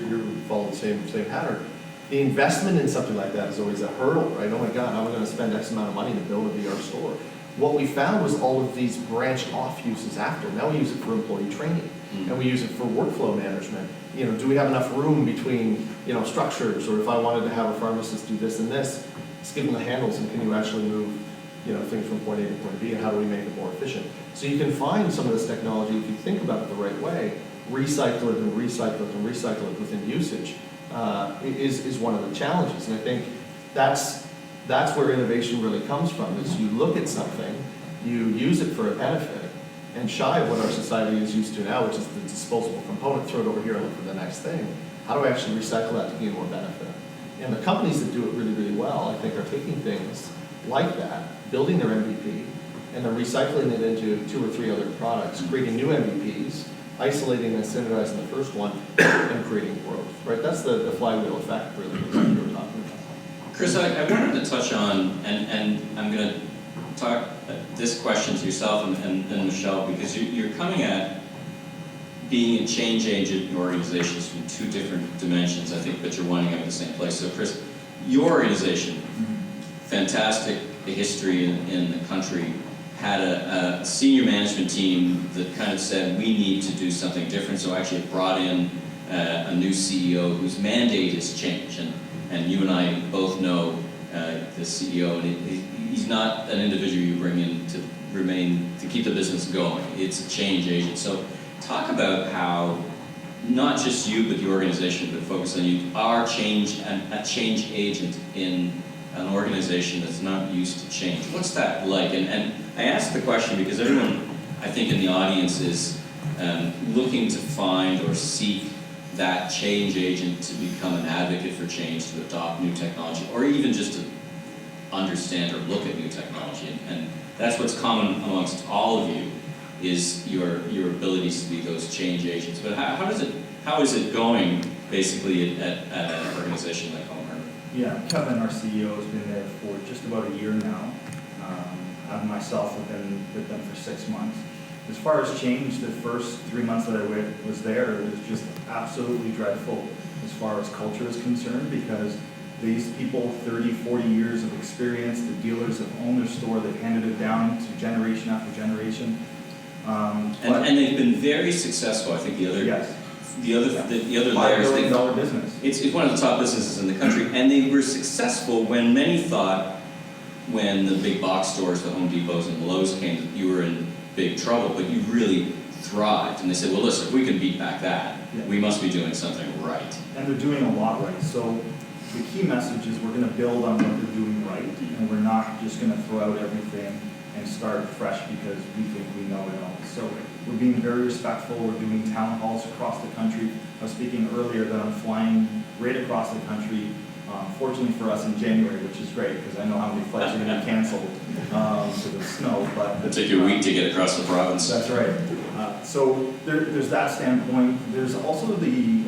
follow the same pattern. The investment in something like that is always a hurdle, right? Oh my God, how am I going to spend X amount of money to build a VR store? What we found was all of these branched off uses after. Now we use it for employee training, and we use it for workflow management. Do we have enough room between, structures, or if I wanted to have a pharmacist do this and this, just give them the handles, and can you actually move, things from point A to point B, and how do we make it more efficient? So you can find some of this technology, if you think about it the right way, recycle it and recycle it and recycle it within usage, is one of the challenges. And I think that's where innovation really comes from, is you look at something, you use it for a benefit, and shy of what our society is used to now, which is the disposable component, throw it over here and look for the next thing. How do I actually recycle that to gain more benefit? And the companies that do it really, really well, I think, are taking things like that, building their MVP, and then recycling it into 2 or 3 other products, creating new MVPs, isolating and standardizing the first one, and creating growth, right? That's the flywheel effect, really, that you were talking about. Chris, I wanted to touch on, and I'm going to talk this question to yourself and Michelle, because you're coming at being a change agent in organizations from 2 different dimensions, I think, but you're winding up in the same place. So Chris, your organization, fantastic history in the country, had a senior management team that kind of said, we need to do something different, so actually it brought in a new CEO whose mandate is change, and you and I both know the CEO, and he's not an individual you bring in to keep the business going. It's a change agent. So talk about how not just you but the organization, but focus on you, are a change agent in an organization that's not used to change. What's that like? And I ask the question because everyone, I think, in the audience is looking to find or seek that change agent to become an advocate for change, to adopt new technology, or even just to understand or look at new technology. And that's what's common amongst all of you, is your abilities to be those change agents. But how is it going basically at an organization like Home Harbor? Yeah, Kevin, our CEO, has been there for just about a year now. I myself have been with them for 6 months. As far as change, the first 3 months that I was there, it was just absolutely dreadful as far as culture is concerned, because these people, 30, 40 years of experience, the dealers have owned their store, they've handed it down to generation after generation. And they've been very successful. I think the other layers, $5 billion business. It's one of the top businesses in the country, and they were successful when many thought, when the big box stores, the Home Depots and the Lowe's came, that you were in big trouble, but you really thrived. And they said, well, listen, if we can beat back that, we must be doing something right. And they're doing a lot right. So the key message is we're going to build on what they're doing right, and we're not just going to throw out everything and start fresh because we think we know it all. So we're being very respectful. We're doing town halls across the country. I was speaking earlier that I'm flying right across the country, fortunately for us in January, which is great because I know how many flights are going to be canceled because of snow. But it'll take you a week to get across the province. That's right. So there's that standpoint. There's also the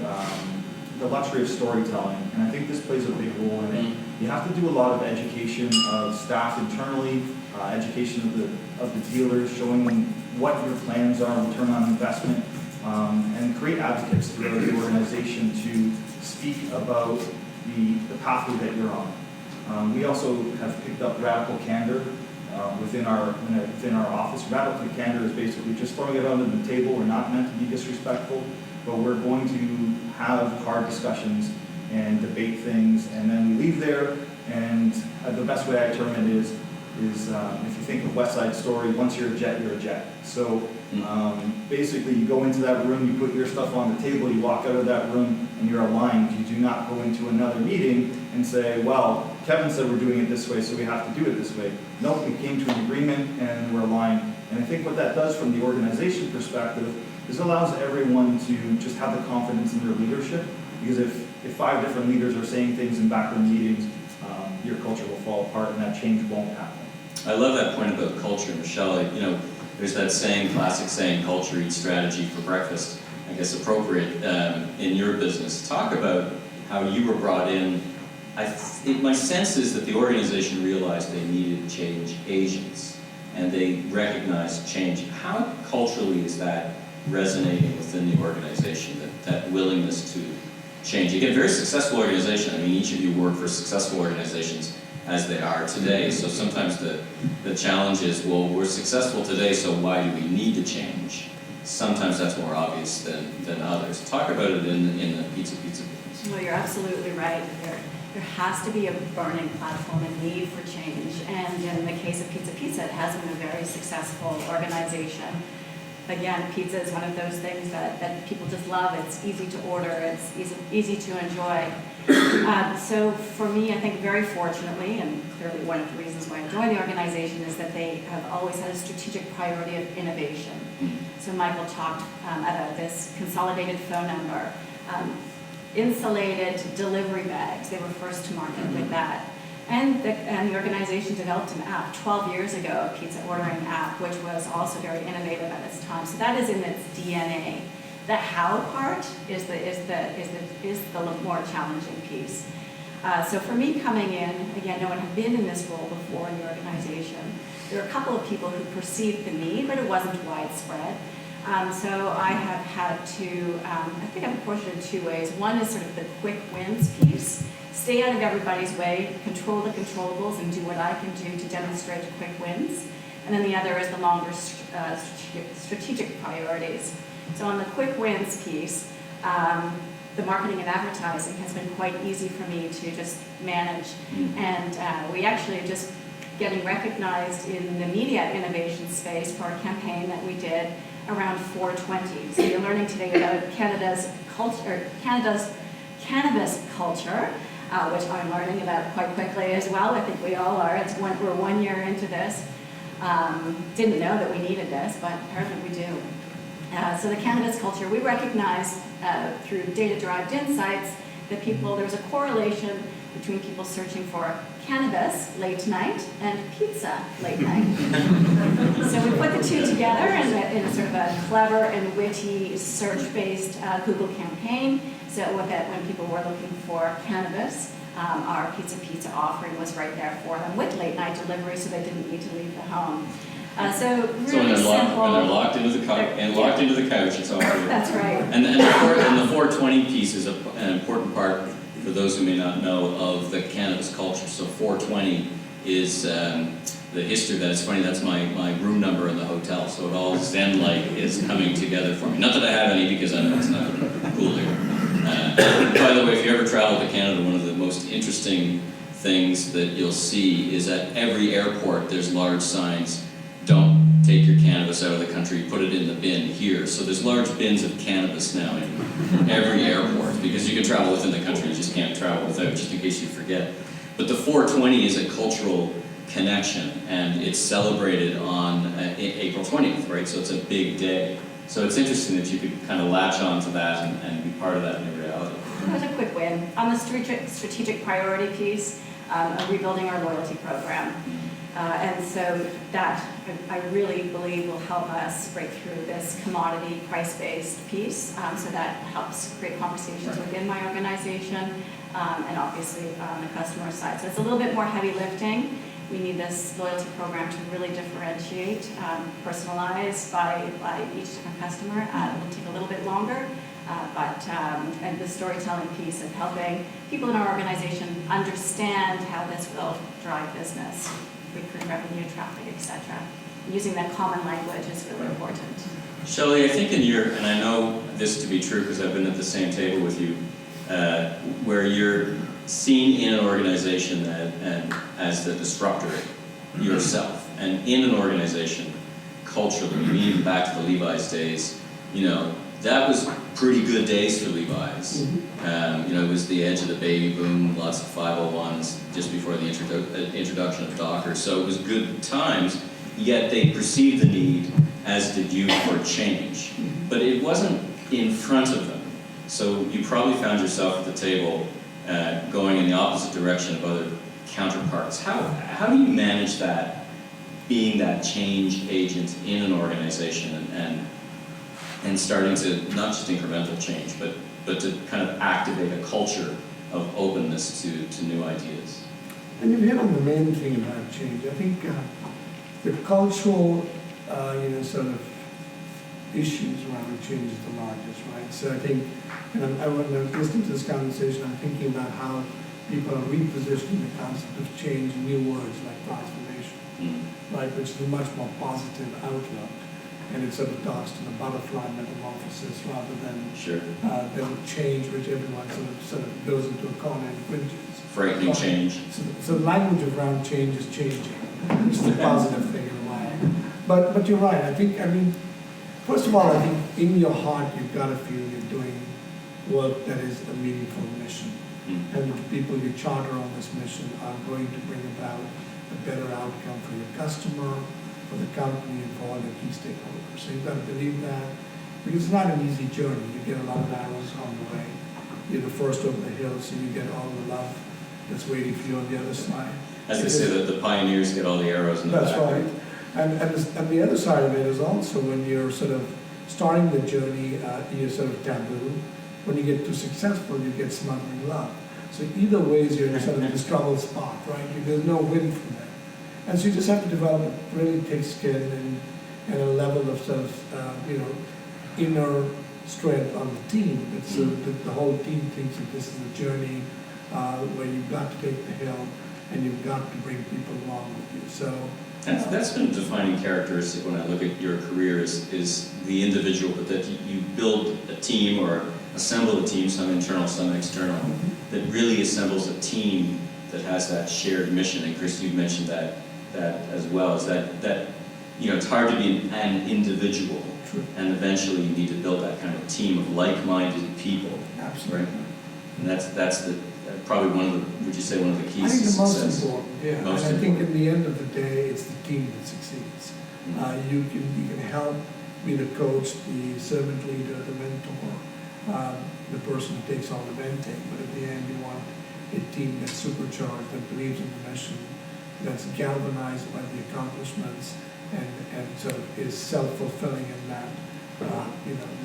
luxury of storytelling, and I think this plays a big role in it. You have to do a lot of education of staff internally, education of the dealers, showing them what your plans are, return on investment, and create advocates throughout the organization to speak about the pathway that you're on. We also have picked up radical candor within our office. Radical candor is basically just throwing it under the table. We're not meant to be disrespectful, but we're going to have hard discussions and debate things, and then we leave there. And the best way I term it is if you think of West Side Story, once you're a jet, you're a jet. So basically you go into that room, you put your stuff on the table, you walk out of that room, and you're aligned. You do not go into another meeting and say, well, Kevin said we're doing it this way, so we have to do it this way. Nope, we came to an agreement and we're aligned. And I think what that does from the organization perspective is it allows everyone to just have the confidence in their leadership, because if 5 different leaders are saying things in backroom meetings, your culture will fall apart and that change won't happen. I love that point about culture, Michelle. There's that saying, classic saying, culture eats strategy for breakfast. I guess appropriate in your business. Talk about how you were brought in. My sense is that the organization realized they needed change agents, and they recognized change. How culturally is that resonating within the organization, that willingness to change? You get a very successful organization. I mean, each of you work for successful organizations as they are today. So sometimes the challenge is, well, we're successful today, so why do we need to change? Sometimes that's more obvious than others. Talk about it in the pizza business. Well, you're absolutely right. There has to be a burning platform, a need for change. And in the case of Pizza, it has been a very successful organization. Again, pizza is one of those things that people just love. It's easy to order. It's easy to enjoy. So for me, I think very fortunately, and clearly one of the reasons why I joined the organization is that they have always had a strategic priority of innovation. So Michael talked about this consolidated phone number, insulated delivery bags. They were first to market with that. And the organization developed an app 12 years ago, a pizza ordering app, which was also very innovative at its time. So that is in its DNA. The how part is the more challenging piece. So for me coming in, again, no one had been in this role before in the organization. There were a couple of people who perceived the need, but it wasn't widespread. So I have had to, I think I've approached it in 2 ways. One is sort of the quick wins piece. Stay out of everybody's way, control the controllables, and do what I can do to demonstrate quick wins. And then the other is the longer strategic priorities. So on the quick wins piece, the marketing and advertising has been quite easy for me to just manage. And we actually just getting recognized in the media innovation space for a campaign that we did around 420. So you're learning today about Canada's culture, Canada's cannabis culture, which I'm learning about quite quickly as well. I think we all are. We're 1 year into this. Didn't know that we needed this, but apparently we do. So the cannabis culture, we recognize through data-derived insights that there was a correlation between people searching for cannabis late night and pizza late night. So we put the two together in a sort of a clever and witty search-based Google campaign. So that when people were looking for cannabis, our pizza offering was right there for them with late night delivery, so they didn't need to leave the home. So really simple. When they're locked into the couch, it's all for you. That's right. And the 420 piece is an important part for those who may not know of the cannabis culture. So 420 is the history that it's funny. That's my room number in the hotel. So it all Zen-like is coming together for me. Not that I have any, because I know it's not cool here. By the way, if you ever travel to Canada, one of the most interesting things that you'll see is at every airport there's large signs. Don't take your cannabis out of the country, put it in the bin here. So there's large bins of cannabis now in every airport, because you can travel within the country, you just can't travel without, just in case you forget. But the 420 is a cultural connection, and it's celebrated on April 20th, right? So it's a big day. So it's interesting that you could kind of latch on to that and be part of that in your reality. That was a quick win. On the strategic priority piece, rebuilding our loyalty program. And so that, I really believe, will help us break through this commodity price-based piece. So that helps create conversations within my organization and obviously on the customer side. So it's a little bit more heavy lifting. We need this loyalty program to really differentiate, personalize by each different customer. It will take a little bit longer, and the storytelling piece of helping people in our organization understand how this will drive business, recruit revenue, traffic, etc. Using that common language is really important. Shelley, I think and I know this to be true because I've been at the same table with you, where you're seen in an organization as the disruptor yourself, and in an organization culturally, even back to the Levi's days, that was pretty good days for Levi's. It was the edge of the baby boom, lots of 501s just before the introduction of Docker, so it was good times, yet they perceived the need, as did you, for change. But it wasn't in front of them, so you probably found yourself at the table going in the opposite direction of other counterparts. How do you manage that, being that change agent in an organization and starting to, not just incremental change, but to kind of activate a culture of openness to new ideas? And you've hit on the main thing about change. I think the cultural, sort of issues around change is the largest, right? So I think, when I was listening to this conversation, I'm thinking about how people are repositioning the concept of change in new words like transformation, right? Which is a much more positive outlook. And it sort of talks to the butterfly metamorphosis rather than change, which everyone sort of goes into a corner and cringes. Frightening change. So the language around change is changing. It's the positive thing in a way. But you're right. First of all, I think in your heart you've got to feel you're doing work that is a meaningful mission. And the people you charter on this mission are going to bring about a better outcome for your customer, for the company, and for all the key stakeholders. So you've got to believe that, because it's not an easy journey. You get a lot of arrows on the way. You're the first over the hill, so you get all the love that's waiting for you on the other side. As they say, that the pioneers get all the arrows in the back. That's right. And the other side of it is also when you're sort of starting the journey, you're sort of taboo. When you get too successful, you get smothering love. So either ways, you're in sort of the struggle spot, right? There's no win from that. And so you just have to develop a really thick skin and a level of sort of, inner strength on the team. So that the whole team thinks that this is a journey where you've got to take the hill and you've got to bring people along with you. So that's been a defining characteristic when I look at your career is the individual, but that you build a team or assemble a team, some internal, some external, that really assembles a team that has that shared mission. And Chris, you've mentioned that as well, is that it's hard to be an individual. True. And eventually you need to build that kind of team of like-minded people. Absolutely. Right? And that's probably one of the, would you say, one of the keys I think to the most success? important, yeah. Most And I think important. in the end of the day, it's the team that succeeds. Mm-hmm. You can help be the coach, the servant leader, the mentor, the person who takes all the venting, but at the end you want a team that's supercharged, that believes in the mission, that's galvanized by the accomplishments, and sort of is self-fulfilling in that,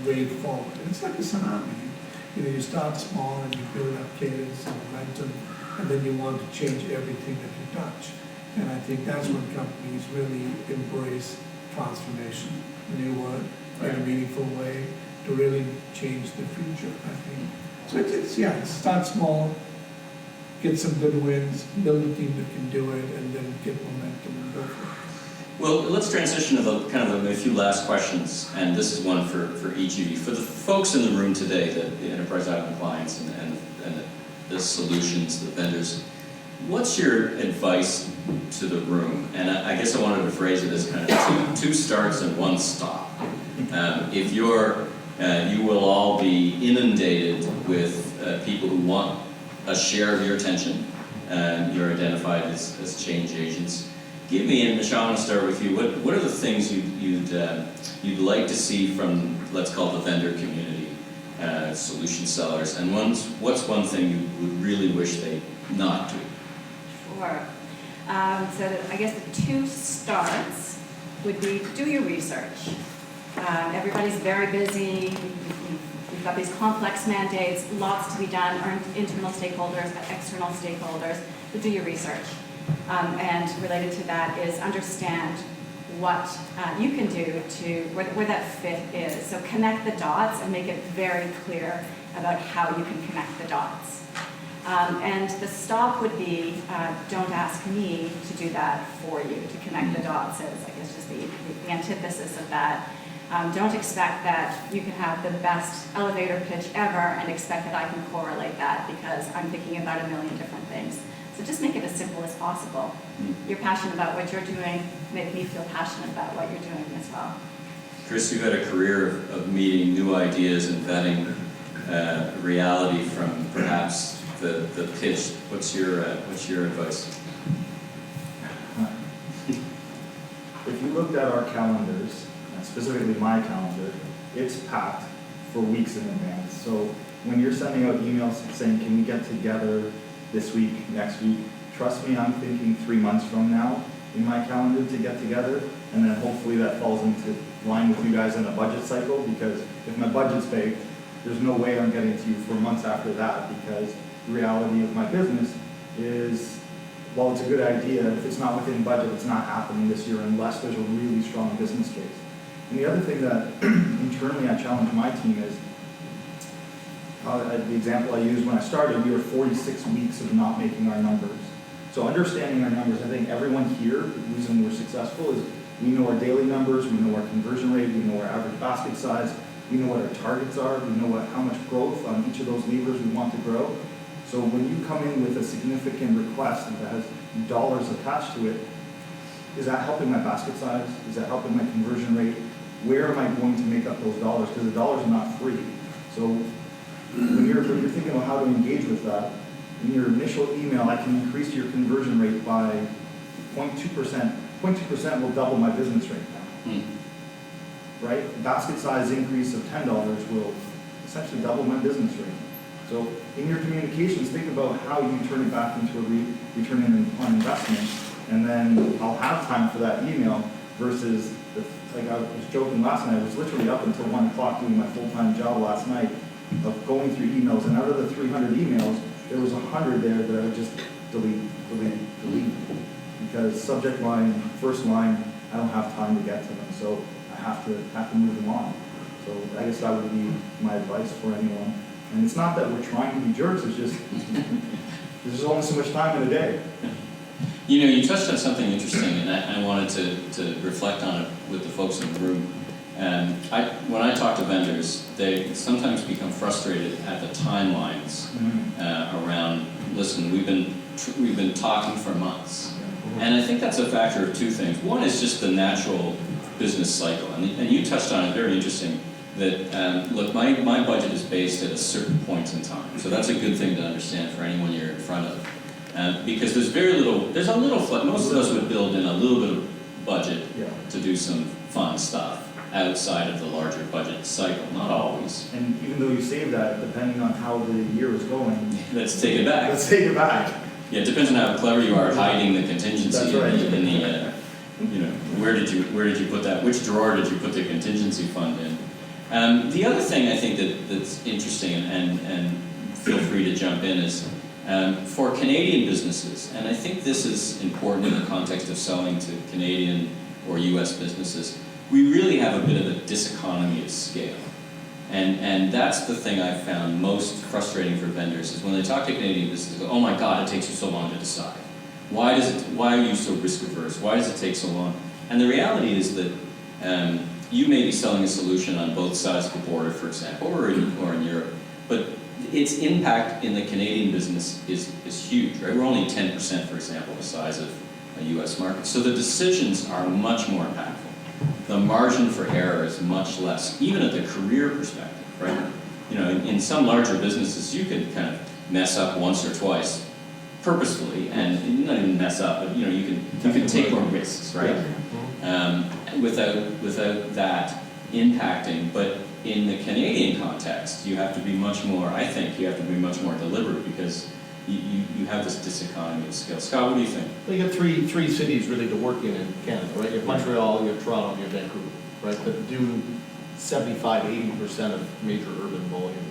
way forward. It's like a tsunami. You start small and you build up cadence and momentum, and then you want to change everything that you touch. And I think that's when companies really embrace transformation, new word, in a meaningful way, to really change the future, I think. So it's start small, get some good wins, build a team that can do it, and then get momentum and go for it. Well, let's transition to a few last questions, and this is one for each of you. For the folks in the room today, the Enterprise Island clients and the solutions, the vendors, what's your advice to the room? And I guess I wanted to phrase it as kind of two starts and one stop. If you will all be inundated with people who want a share of your attention, you're identified as change agents. Give me, and Michelle, I want to start with you. What are the things you'd like to see from, let's call it the vendor community, solution sellers, and what's one thing you would really wish they not do? Sure. So I guess the two starts would be do your research. Everybody's very busy. We've got these complex mandates, lots to be done, internal stakeholders, external stakeholders, but do your research. And related to that is understand what you can do to where that fit is. So connect the dots and make it very clear about how you can connect the dots. And the stop would be, don't ask me to do that for you, to connect the dots is, I guess, just the antithesis of that. Don't expect that you can have the best elevator pitch ever and expect that I can correlate that because I'm thinking about a million different things. So just make it as simple as possible. You're passionate about what you're doing, make me feel passionate about what you're doing as well. Chris, you've had a career of meeting new ideas and vetting reality from perhaps the pitch. What's your advice? If you looked at our calendars, specifically my calendar, it's packed for weeks in advance. So when you're sending out emails saying, can we get together this week, next week, trust me, I'm thinking 3 months from now in my calendar to get together, and then hopefully that falls into line with you guys in a budget cycle, because if my budget's big, there's no way I'm getting to you for months after that, because the reality of my business is, while it's a good idea, if it's not within budget, it's not happening this year unless there's a really strong business case. And the other thing that internally I challenge my team is, the example I used when I started, we were 46 weeks of not making our numbers. So understanding our numbers, I think everyone here, the reason we're successful is we know our daily numbers, we know our conversion rate, we know our average basket size, we know what our targets are, we know how much growth on each of those levers we want to grow. So when you come in with a significant request that has dollars attached to it, is that helping my basket size? Is that helping my conversion rate? Where am I going to make up those dollars? Because the dollars are not free. So when you're thinking about how to engage with that, in your initial email, I can increase your conversion rate by 0.2%. 0.2% will double my business rate now. Right? Basket size increase of $10 will essentially double my business rate. So in your communications, think about how you turn it back into a return on investment, and then I'll have time for that email versus, like I was joking last night, I was literally up until 1 o'clock doing my full-time job last night of going through emails, and out of the 300 emails, there was 100 there that I would just delete. Because subject line, first line, I don't have time to get to them, so I have to move them on. So I guess that would be my advice for anyone. And it's not that we're trying to be jerks, it's just, there's just only so much time in a day. You touched on something interesting, and I wanted to reflect on it with the folks in the room. When I talk to vendors, they sometimes become frustrated at the timelines around. Listen, we've been talking for months, and I think that's a factor of two things. One is just the natural business cycle, and you touched on it. Very interesting. That look, my budget is based at a certain point in time, so that's a good thing to understand for anyone you're in front of, because there's a little. Most of us would build in a little bit of budget to do some fun stuff outside of the larger budget cycle, not always. And even though you save that, depending on how the year is going, Let's take it back. let's take it back. Yeah, it depends on how clever you are at hiding the contingency. That's right. In the where did you put that? Which drawer did you put the contingency fund in? The other thing I think that's interesting, and feel free to jump in, is for Canadian businesses, and I think this is important in the context of selling to Canadian or U.S. businesses, we really have a bit of a diseconomy of scale. And that's the thing I've found most frustrating for vendors, is when they talk to Canadian businesses, they go, oh my God, it takes you so long to decide. Why are you so risk averse? Why does it take so long? And the reality is that you may be selling a solution on both sides of the border, for example, or in Europe, but its impact in the Canadian business is huge, right? We're only 10%, for example, the size of a U.S. market. So the decisions are much more impactful. The margin for error is much less, even at the career perspective, right? In some larger businesses, you could kind of mess up once or twice purposefully, and not even mess up, but you can take more risks, right? Without that impacting. But in the Canadian context, you have to be much more. I think you have to be much more deliberate, because you have this diseconomy of scale. Scott, what do you think? Well, you have three cities really to work in Canada, right? You have Montreal, you have Toronto, you have Vancouver, right? That do 75-80% of major urban volume,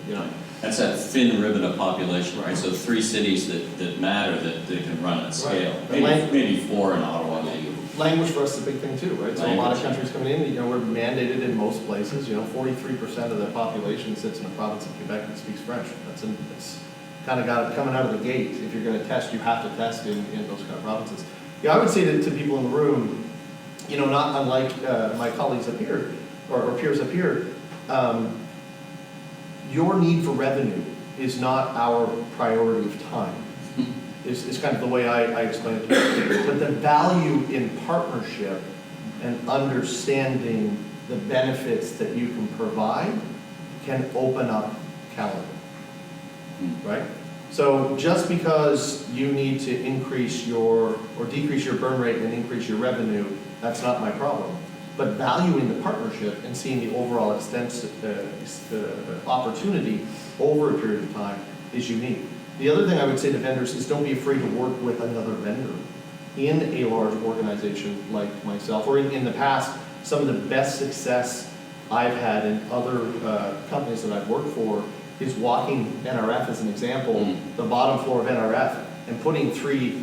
That's that thin ribbon of population, right? So 3 cities that matter, that can run at scale. Right. Maybe 4 in Ottawa, maybe. Language for us is a big thing too, right? So a lot of countries coming in, we're mandated in most places, 43% of the population sits in a province of Quebec that speaks French. It's kind of got it coming out of the gate. If you're going to test, you have to test in those kind of provinces. I would say to people in the room, not unlike my colleagues up here, or peers up here, your need for revenue is not our priority of time. Is kind of the way I explain it to people. But the value in partnership and understanding the benefits that you can provide can open up calendar, right? So just because you need to increase or decrease your burn rate and increase your revenue, that's not my problem. But valuing the partnership and seeing the overall opportunity over a period of time is unique. The other thing I would say to vendors is don't be afraid to work with another vendor in a large organization like myself, or in the past, some of the best success I've had in other companies that I've worked for is walking NRF as an example, the bottom floor of NRF, and putting 3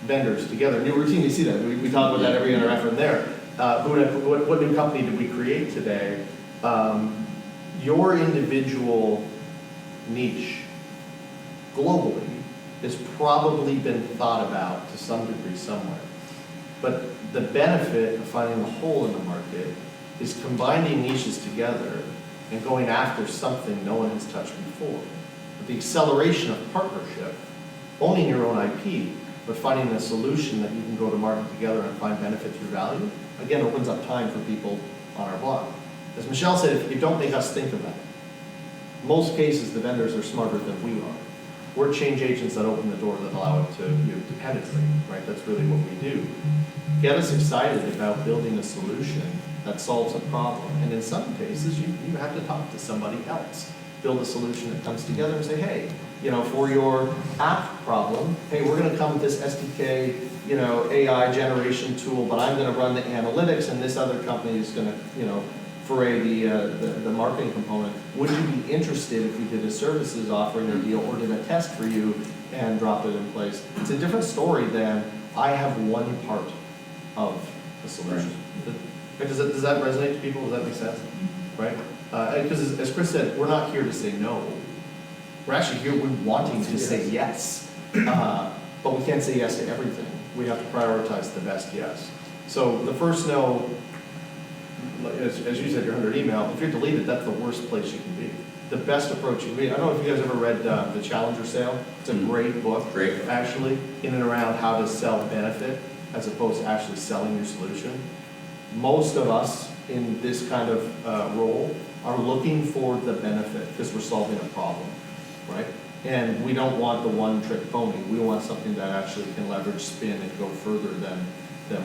vendors together. And you routinely see that. We talk about that every NRF in there. What new company did we create today? Your individual niche globally has probably been thought about to some degree somewhere. But the benefit of finding the hole in the market is combining niches together and going after something no one has touched before. But the acceleration of partnership, owning your own IP, but finding a solution that you can go to market together and find benefit through value, again, opens up time for people on our block. As Michelle said, if you don't make us think about it, most cases the vendors are smarter than we are. We're change agents that open the door that allow it to penetrate, right? That's really what we do. Get us excited about building a solution that solves a problem. And in some cases, you have to talk to somebody else. Build a solution that comes together and say, hey, for your app problem, hey, we're going to come with this SDK, AI generation tool, but I'm going to run the analytics, and this other company is going to, foray the marketing component. Would you be interested if we did a services offering or deal, or did a test for you and drop it in place? It's a different story than I have one part of the solution. Right. Does that resonate to people? Does that make sense? Right? Because as Chris said, we're not here to say no. We're actually here wanting to say yes. But we can't say yes to everything. We have to prioritize the best yes. So the first no, as you said, your 100 email, if you're deleted, that's the worst place you can be. The best approach you can be, I don't know if you guys ever read The Challenger Sale. It's a great book, actually, in and around how to sell benefit as opposed to actually selling your solution. Most of us in this kind of role are looking for the benefit because we're solving a problem, right? And we don't want the one-trick pony. We want something that actually can leverage, spin, and go further than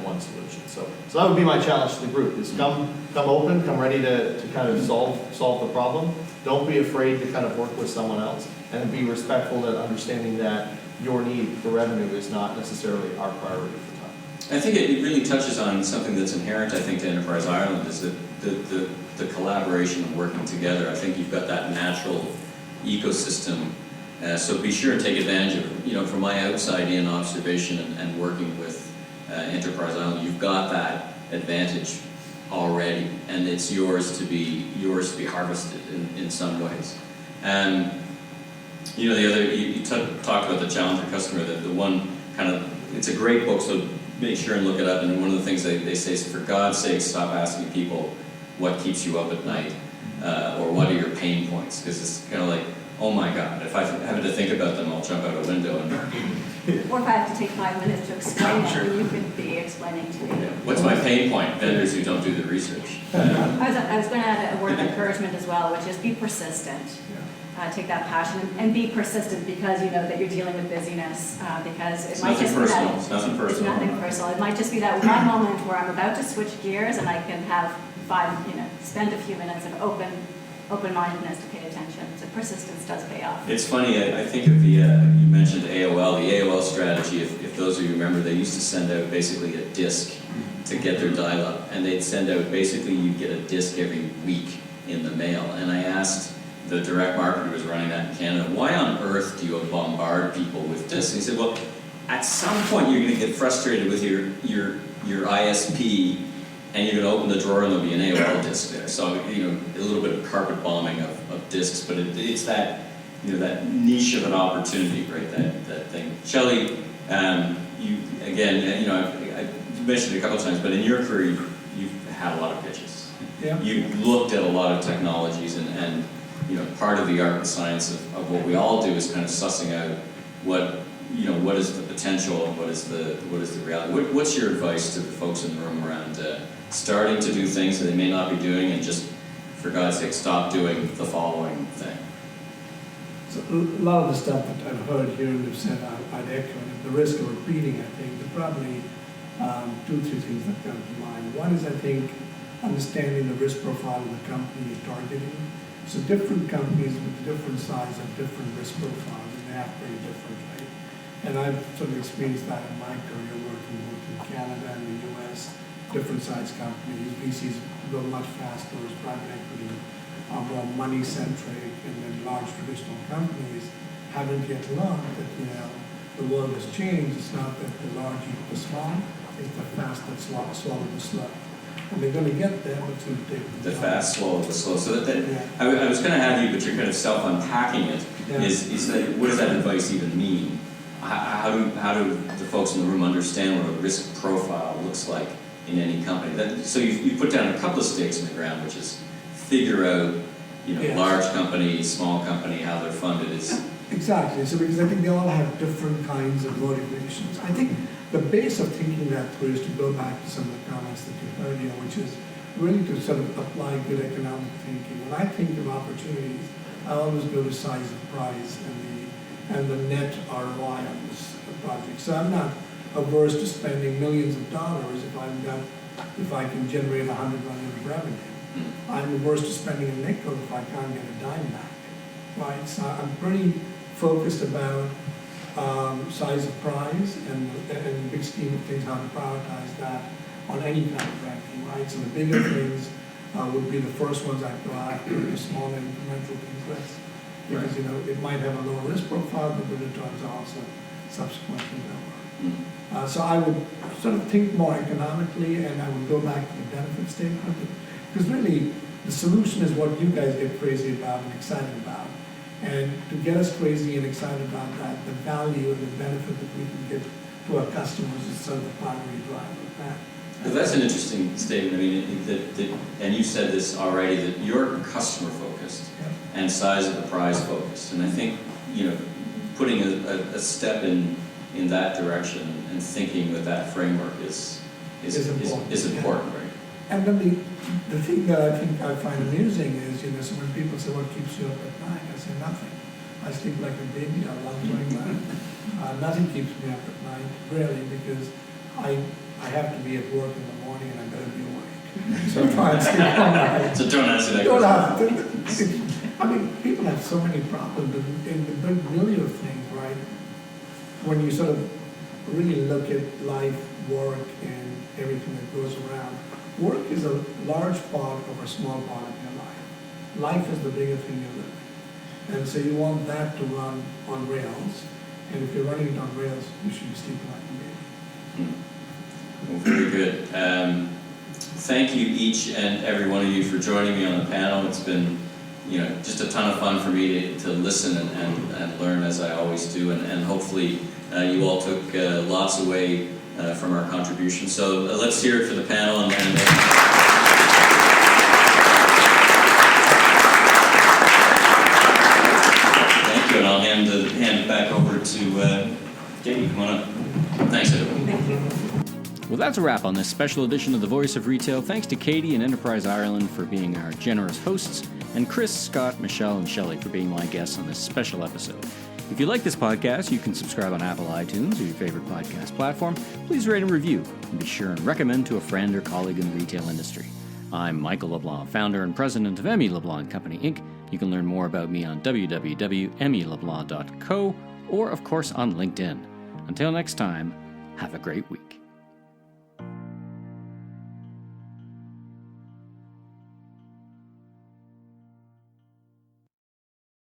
one solution. So that would be my challenge to the group: is come open, come ready to kind of solve the problem. Don't be afraid to kind of work with someone else, and be respectful at understanding that your need for revenue is not necessarily our priority for time. I think it really touches on something that's inherent, I think, to Enterprise Ireland, is that the collaboration and working together. I think you've got that natural ecosystem. So be sure to take advantage of it. From my outside-in observation and working with Enterprise Ireland, you've got that advantage already, and it's yours to be harvested in some ways. The other, you talked about the Challenger customer, the one kind of, it's a great book, so make sure and look it up. And one of the things they say is, for God's sake, stop asking people what keeps you up at night, or what are your pain points, because it's kind of like, oh my God, if I have to think about them, I'll jump out a window. Or if I have to take 5 minutes to explain it, and you could be explaining to me. What's my pain point? Vendors who don't do the research. I was going to add a word of encouragement as well, which is be persistent. Take that passion and be persistent, because you know that you're dealing with busyness. Because it might just be that it's nothing personal. It's nothing personal. It might just be that one moment where I'm about to switch gears, and I can have spend a few minutes of open-mindedness to pay attention. So persistence does pay off. It's funny, I think of the, you mentioned AOL, the AOL strategy. If those of you remember, they used to send out basically a disc to get their dial-up, and they'd send out, basically you'd get a disc every week in the mail. And I asked the direct marketer who was running that in Canada, why on earth do you bombard people with discs? And he said, well, at some point you're going to get frustrated with your ISP, and you're going to open the drawer and there'll be an AOL disc there. So, a little bit of carpet bombing of discs, but it's that, that niche of an opportunity, right? That thing. Shelley, you again, I've mentioned it a couple of times, but in your career, you've had a lot of pitches. Yeah. You've looked at a lot of technologies, and part of the art and science of what we all do is kind of sussing out what is the potential and what is the reality. What's your advice to the folks in the room around starting to do things that they may not be doing, and just, for God's sake, stop doing the following thing? So a lot of the stuff that I've heard here and have said, I'd echo. At the risk of repeating, I think there are probably 2 or 3 things that come to mind. One is, I think, understanding the risk profile of the company you're targeting. So different companies with different size have different risk profiles, and they act very differently. And I've sort of experienced that in my career, working both in Canada and the U.S., different size companies. VCs go much faster, as private equity are more money-centric, and then large traditional companies haven't yet learned that, the world has changed. It's not that the large eat the small, it's the fast that swallow the slow. And they're going to get there, but it's going to take the fast swallow the slow. So I was going to have you, but you're kind of self-unpacking it. Yeah. Is that, what does that advice even mean? How do the folks in the room understand what a risk profile looks like in any company? So you put down a couple of stakes in the ground, which is figure out, yes, large company, small company, how they're funded. Exactly. So because I think they all have different kinds of motivations. I think the base of thinking that through is to go back to some of the comments that you heard here, which is really to sort of apply good economic thinking. When I think of opportunities, I always go to size of prize and the net ROI on this project. So I'm not averse to spending millions of dollars if I can generate 100 million of revenue. I'm averse to spending a nickel if I can't get a dime back, right? So I'm pretty focused about size of prize and the big scheme of things, how to prioritize that on any kind of ranking, right? So the bigger things would be the first ones I'd go after, the smaller incremental things less. Because, it might have a lower risk profile, but the returns are also subsequently lower. So I would sort of think more economically, and I would go back to the benefit statement. Because really, the solution is what you guys get crazy about and excited about. And to get us crazy and excited about that, the value and the benefit that we can give to our customers is sort of the primary driver of that. Well, that's an interesting statement. I mean, and you said this already, that you're customer focused and size of the prize focused. And I think, putting a step in that direction and thinking with that framework is important, right? And then the thing that I think I find amusing is, so when people say, what keeps you up at night? I say, nothing. I sleep like a baby. I love doing that. Nothing keeps me up at night, really, because I have to be at work in the morning and I better be awake. So I try and sleep all night. So don't answer that question. I mean, people have so many problems in the big million of things, right? When you sort of really look at life, work, and everything that goes around, work is a large part of a small part of your life. Life is the bigger thing you live in. And so you want that to run on rails. And if you're running it on rails, you should be sleeping like a baby. Well, very good. Thank you each and every one of you for joining me on the panel. It's been, just a ton of fun for me to listen and learn, as I always do, and hopefully you all took lots away from our contribution. So let's hear it for the panel. And thank you, and I'll hand it back over to Katie. Come on up. Thanks, everyone. Thank you. Well, that's a wrap on this special edition of The Voice of Retail. Thanks to Katie and Enterprise Ireland for being our generous hosts, and Chris, Scott, Michelle, and Shelley for being my guests on this special episode. If you like this podcast, you can subscribe on Apple iTunes or your favorite podcast platform. Please rate and review, and be sure and recommend to a friend or colleague in the retail industry. I'm Michael LeBlanc, founder and president of ME LeBlanc Company, Inc. You can learn more about me on www.meleblanc.co or, of course, on LinkedIn. Until next time, have a great week.